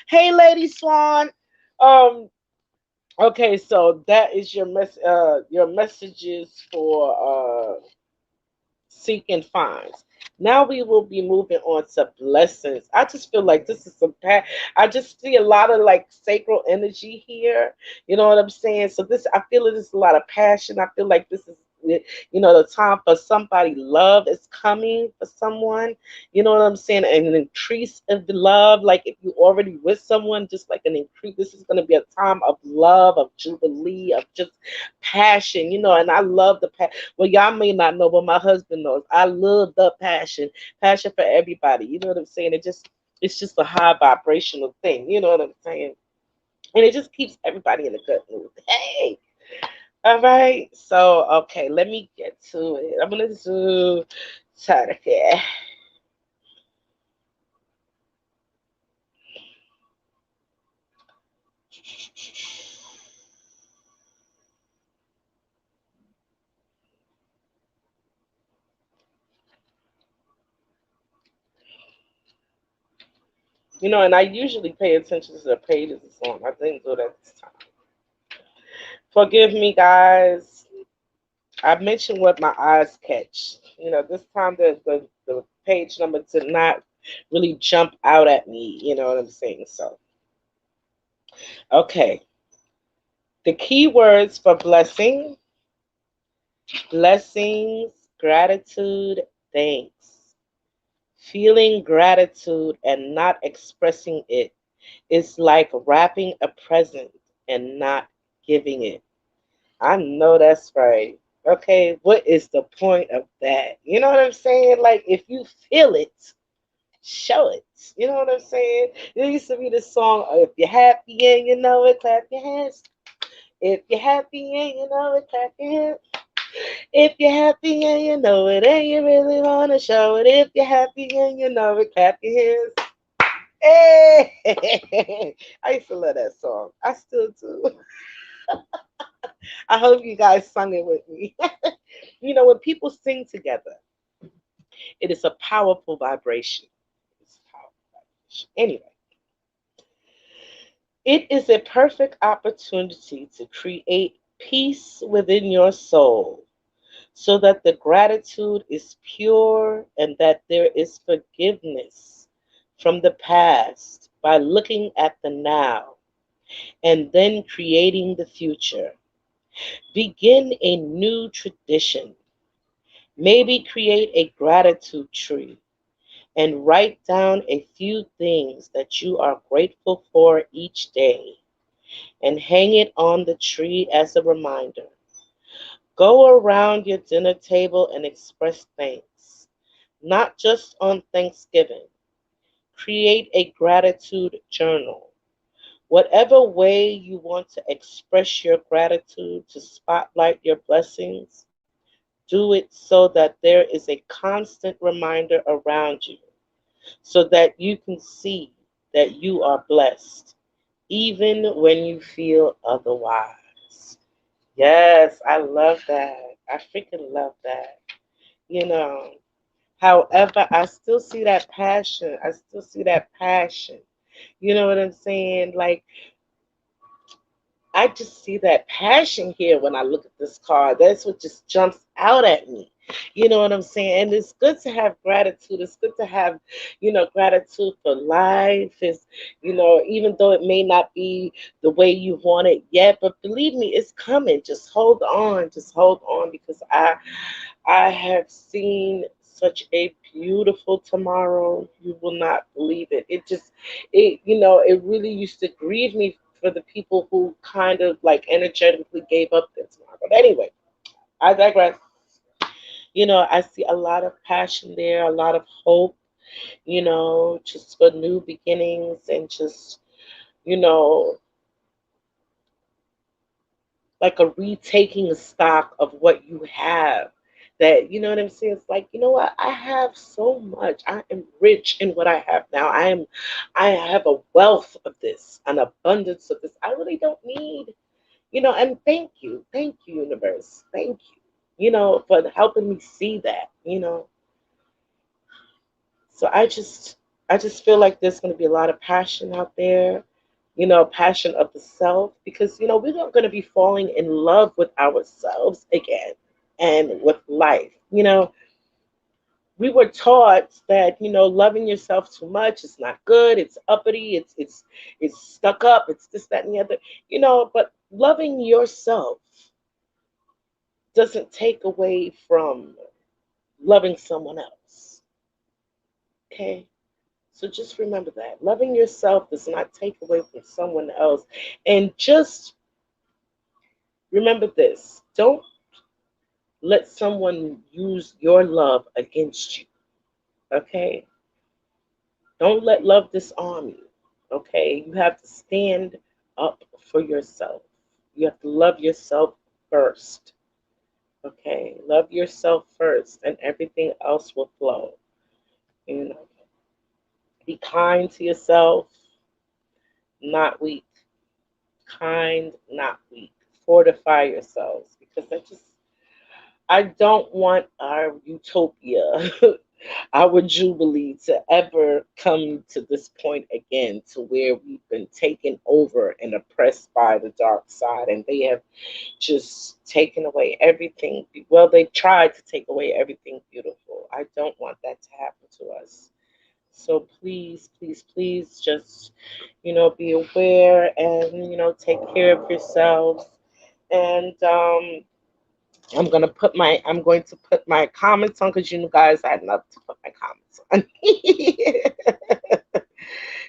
Hey, Lady Swan. Um, okay, so that is your messages for seek and finds. Now we will be moving on to blessings. I just feel like this is I just see a lot of like sacral energy here. You know what I'm saying? So this, I feel it is a lot of passion. I feel like this is, the time for somebody. Love is coming for someone. You know what I'm saying? An increase of the love. Like if you already with someone, just like an increase. This is going to be a time of love, of jubilee, of just passion. And I love the passion. Well, y'all may not know, but my husband knows. I love the passion for everybody. You know what I'm saying? It's just a high vibrational thing. You know what I'm saying? And it just keeps everybody in a good mood. Hey, all right. So okay, let me get to it. I'm gonna do here. And I usually pay attention to the pages and so on. I didn't do that this time. Forgive me, guys. I mentioned what my eyes catch. This time the page number did not really jump out at me. You know what I'm saying? So, okay. The key words for blessings, gratitude, thanks. Feeling gratitude and not expressing it is like wrapping a present and not giving it. I know that's right. Okay, what is the point of that? You know what I'm saying? Like, if you feel it, show it. You know what I'm saying? There used to be this song, if you're happy and you know it, clap your hands. If you're happy and you know it, clap your hands. If you're happy and you know it, and you really want to show it. If you're happy and you know it, clap your hands. Hey! I used to love that song. I still do. I hope you guys sung it with me. When people sing together, it is a powerful vibration. It's a powerful vibration. Anyway, it is a perfect opportunity to create peace within your soul so that the gratitude is pure and that there is forgiveness from the past by looking at the now and then creating the future. Begin a new tradition. Maybe create a gratitude tree and write down a few things that you are grateful for each day and hang it on the tree as a reminder. Go around your dinner table and express thanks, not just on Thanksgiving. Create a gratitude journal. Whatever way you want to express your gratitude to spotlight your blessings, do it so that there is a constant reminder around you so that you can see that you are blessed, even when you feel otherwise. Yes, I love that. I freaking love that. You know, However, I still see that passion. I still see that passion. You know what I'm saying? Like, I just see that passion here when I look at this card. That's what just jumps out at me. You know what I'm saying? And it's good to have gratitude. It's good to have, gratitude for life. Is even though it may not be the way you want it yet, but believe me, it's coming. Just hold on. Just hold on because I have seen such a beautiful tomorrow. You will not believe it. It really used to grieve me for the people who kind of like energetically gave up their tomorrow. But anyway, I digress. I see a lot of passion there, a lot of hope, just for new beginnings and just, you know, like a retaking stock of what you have. That, you know what I'm saying? It's like, you know what? I have so much. I am rich in what I have now. I have a wealth of this, an abundance of this. I really don't need, and thank you, universe. Thank you, for helping me see that, So I just feel like there's going to be a lot of passion out there, passion of the self, because we're not going to be falling in love with ourselves again and with life. We were taught that loving yourself too much is not good. It's uppity. It's stuck up. It's this, that, and the other. But loving yourself doesn't take away from loving someone else. Okay. So just remember that. Loving yourself does not take away from someone else. And just remember this. Don't let someone use your love against you. Okay? Don't let love disarm you. Okay? You have to stand up for yourself. You have to love yourself first. Okay? Love yourself first, and everything else will flow. You know, be kind to yourself, not weak. Kind, not weak. Fortify yourselves, because I don't want our utopia, our jubilee to ever come to this point again, to where we've been taken over and oppressed by the dark side, and they have just taken away everything. Well, they tried to take away everything beautiful. I don't want that to happen to us. So please, please, please just, be aware and, take care of yourselves. And I'm going to put my comments on, because you guys, I love to put my comments on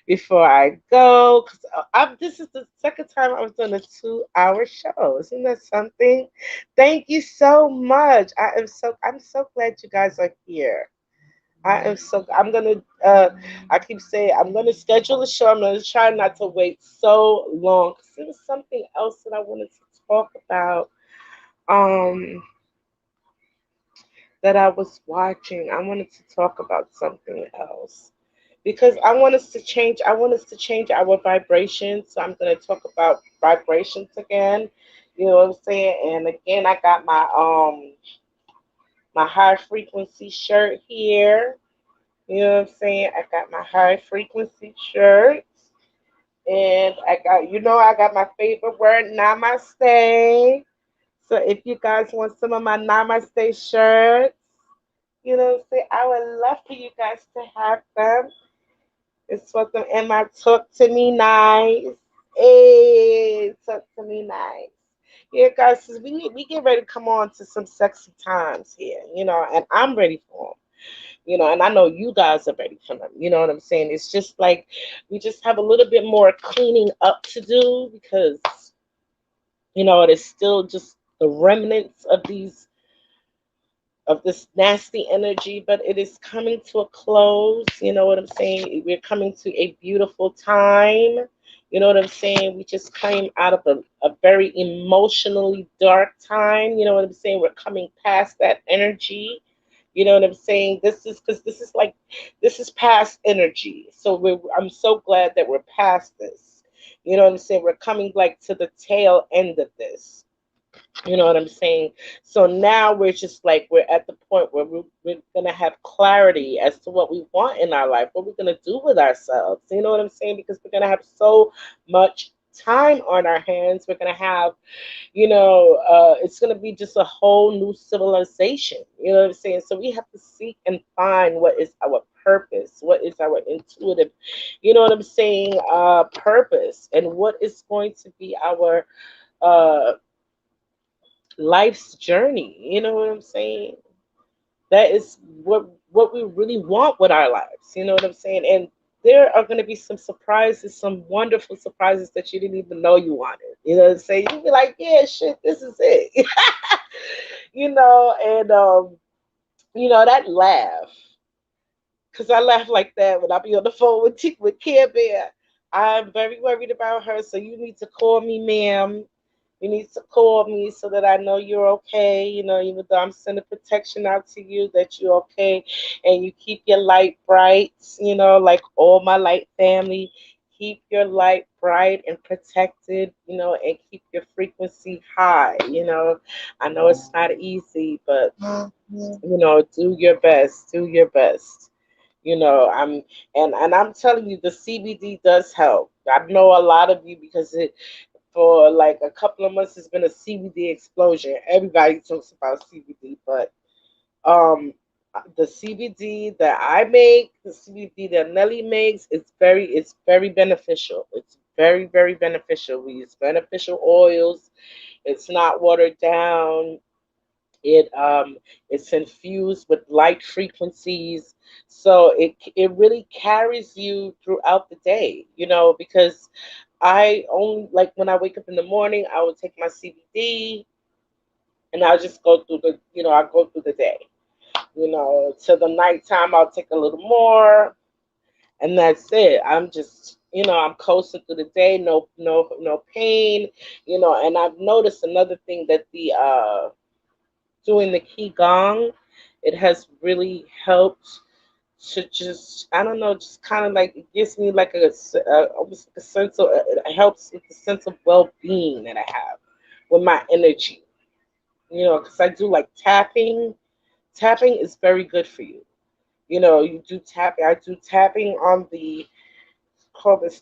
before I go. Because this is the second time I was doing a 2-hour show. Isn't that something? Thank you so much. I'm so glad you guys are here. I'm gonna I keep saying I'm gonna schedule a show. I'm gonna try not to wait so long, because there was something else that I wanted to talk about, um that I was watching. I wanted to talk about something else, because I want us to change our vibrations. So I'm gonna talk about vibrations again. You know what I'm saying? And again, I got my high frequency shirt here. You know what I'm saying? I got my high frequency shirts. And I got my favorite word, namaste. So if you guys want some of my namaste shirts, what I'm saying, I would love for you guys to have them. It's for them. And my talk to me nice. Hey, talk to me nice. Yeah, guys, 'cause we get ready to come on to some sexy times here, and I'm ready for them. And I know you guys are ready for them. You know what I'm saying? It's just like we just have a little bit more cleaning up to do, because it is still just the remnants of this nasty energy, but it is coming to a close. You know what I'm saying? We're coming to a beautiful time. You know what I'm saying? We just came out of a very emotionally dark time. You know what I'm saying? We're coming past that energy. You know what I'm saying? This is because this is past energy. So I'm so glad that we're past this. You know what I'm saying? We're coming like to the tail end of this. You know what I'm saying? So now we're just like, we're at the point where we're going to have clarity as to what we want in our life, what we're going to do with ourselves. You know what I'm saying? Because we're going to have so much time on our hands. We're going to have, it's going to be just a whole new civilization. You know what I'm saying? So we have to seek and find what is our purpose, what is our intuitive, you know what I'm saying, purpose, and what is going to be our uh, life's journey. You know what I'm saying? That is what what we really want with our lives. You know what I'm saying? And there are going to be some surprises, some wonderful surprises that you didn't even know you wanted. You know what I'm saying? You'll be like, yeah, shit, this is it. And that laugh, because I laugh like that when I be on the phone with Care Bear. I'm very worried about her, so you need to call me, ma'am. You need to call me so that I know you're okay. Even though I'm sending protection out to you, that you're okay, and you keep your light bright. Like all my light family, keep your light bright and protected. And keep your frequency high. I know it's not easy, but do your best. Do your best. I'm and I'm telling you, the CBD does help. I know a lot of you, because it for like a couple of months it's been a CBD explosion. Everybody talks about CBD, but um the CBD that I make, the CBD that Nelly makes, it's very beneficial. It's very, very beneficial. We use beneficial oils. It's not watered down. It's infused with light frequencies, so it really carries you throughout the day. Because I only, like, when I wake up in the morning, I would take my CBD, and I'll just go through I go through the day. Till the nighttime, I'll take a little more, and that's it. I'm just, I'm coasting through the day, no, no, no pain. And I've noticed another thing, that the doing the qigong, it has really helped to just, I don't know, just kind of like, it gives me like almost like a sense of, it helps with the sense of well-being that I have with my energy. Because I do like tapping. Tapping is very good for you. You do tapping. I do tapping on the, call this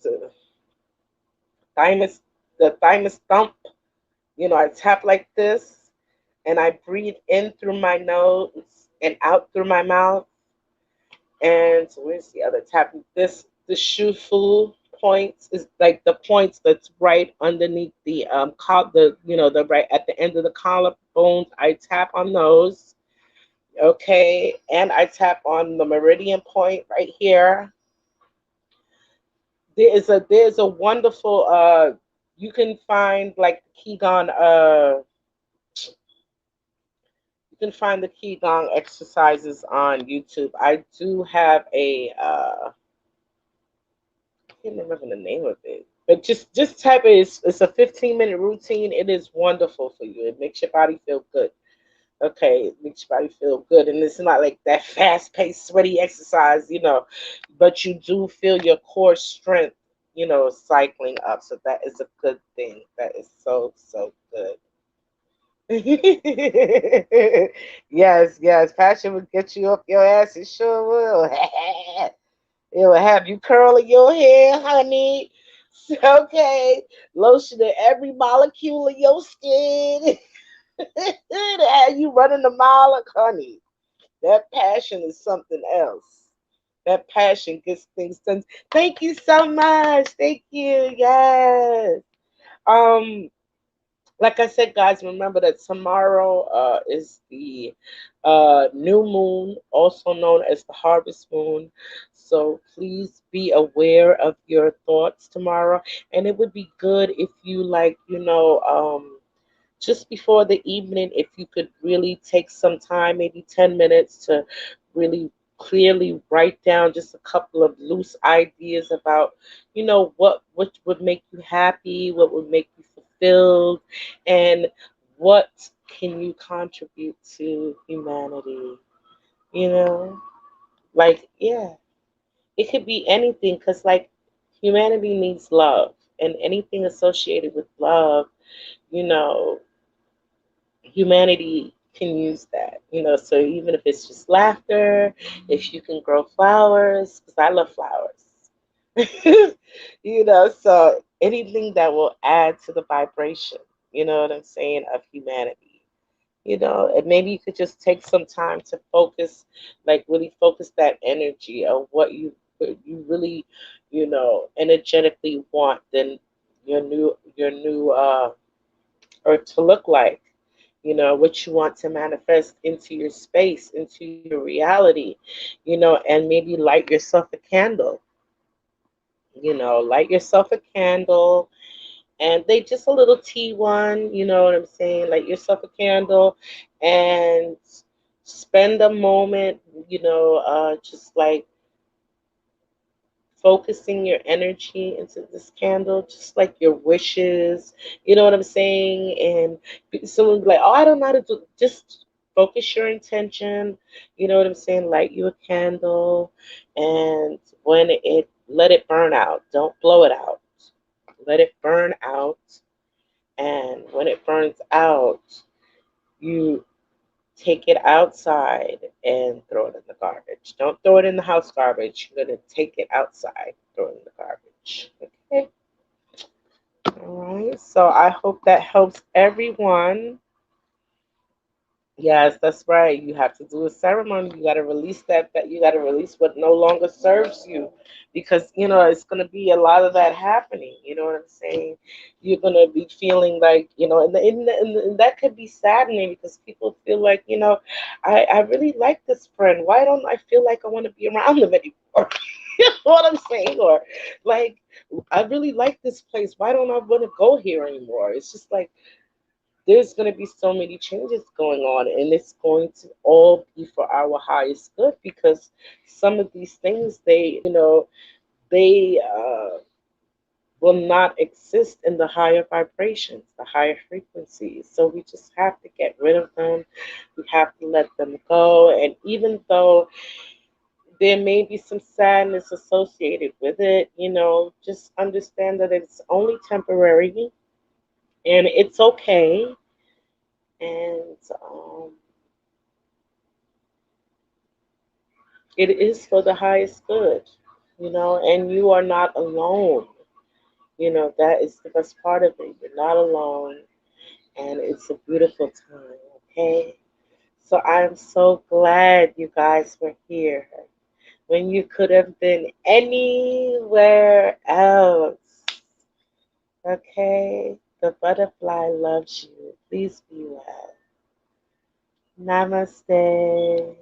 thymus, the thymus thump. I tap like this, and I breathe in through my nose and out through my mouth. And where's the other tap? The Shufu points is like the points that's right underneath the right at the end of the collarbones. I tap on those. Okay, and I tap on the meridian point right here. There's a wonderful, you can find like Qigong, you can find the Qigong exercises on YouTube. I do have I can't remember the name of it, but just type it. It's a 15-minute routine. It is wonderful for you. It makes your body feel good. Okay, it makes your body feel good, and it's not like that fast-paced, sweaty exercise, but you do feel your core strength, cycling up. So that is a good thing. That is so, so good. Yes, yes, passion will get you up your ass. It sure will. It will have you curling your hair, honey. Okay, lotion in every molecule of your skin. To have you running a mile, honey. That passion is something else. That passion gets things done. Thank you so much. Thank you. Yes. Um, like I said, guys, remember that tomorrow is the new moon, also known as the harvest moon. So please be aware of your thoughts tomorrow. And it would be good if you, like, just before the evening, if you could really take some time, maybe 10 minutes, to really clearly write down just a couple of loose ideas about, what would make you happy, what would make you fulfilled, and what can you contribute to humanity, you know? Like, yeah, it could be anything, because, like, humanity needs love, and anything associated with love, you know, humanity can use that, so even if it's just laughter, if you can grow flowers, because I love flowers. So anything that will add to the vibration, you know what I'm saying, of humanity, and maybe you could just take some time to focus, like really focus that energy of what you really, energetically want, then your new earth to look like. what you want to manifest into your space, into your reality, and maybe light yourself a candle, light yourself a candle, and they just a little tea one, you know what I'm saying? Light yourself a candle and spend a moment, just like focusing your energy into this candle, just like your wishes, you know what I'm saying? And someone be like, oh, I don't know how to do, just focus your intention, you know what I'm saying? Light you a candle, and let it burn out. Don't blow it out. Let it burn out. And when it burns out, you take it outside and throw it in the garbage. Don't throw it in the house garbage. You're going to take it outside, throw it in the garbage. Okay? All right. So I hope that helps everyone. Yes, that's right. You have to do a ceremony. You got to release that you got to release what no longer serves you, because it's going to be a lot of that happening. You know what I'm saying? You're going to be feeling like, and that could be saddening, because people feel like, I really like this friend. Why don't I feel like I want to be around them anymore? You know what I'm saying? Or like, I really like this place. Why don't I want to go here anymore? It's just like there's going to be so many changes going on, and it's going to all be for our highest good, because some of these things, they will not exist in the higher vibrations, the higher frequencies. So we just have to get rid of them. We have to let them go. And even though there may be some sadness associated with it, just understand that it's only temporary, and it's okay. And it is for the highest good, and you are not alone. That is the best part of it. You're not alone, and it's a beautiful time, okay? So I'm so glad you guys were here when you could have been anywhere else, okay? The butterfly loves you. Please be well. Namaste.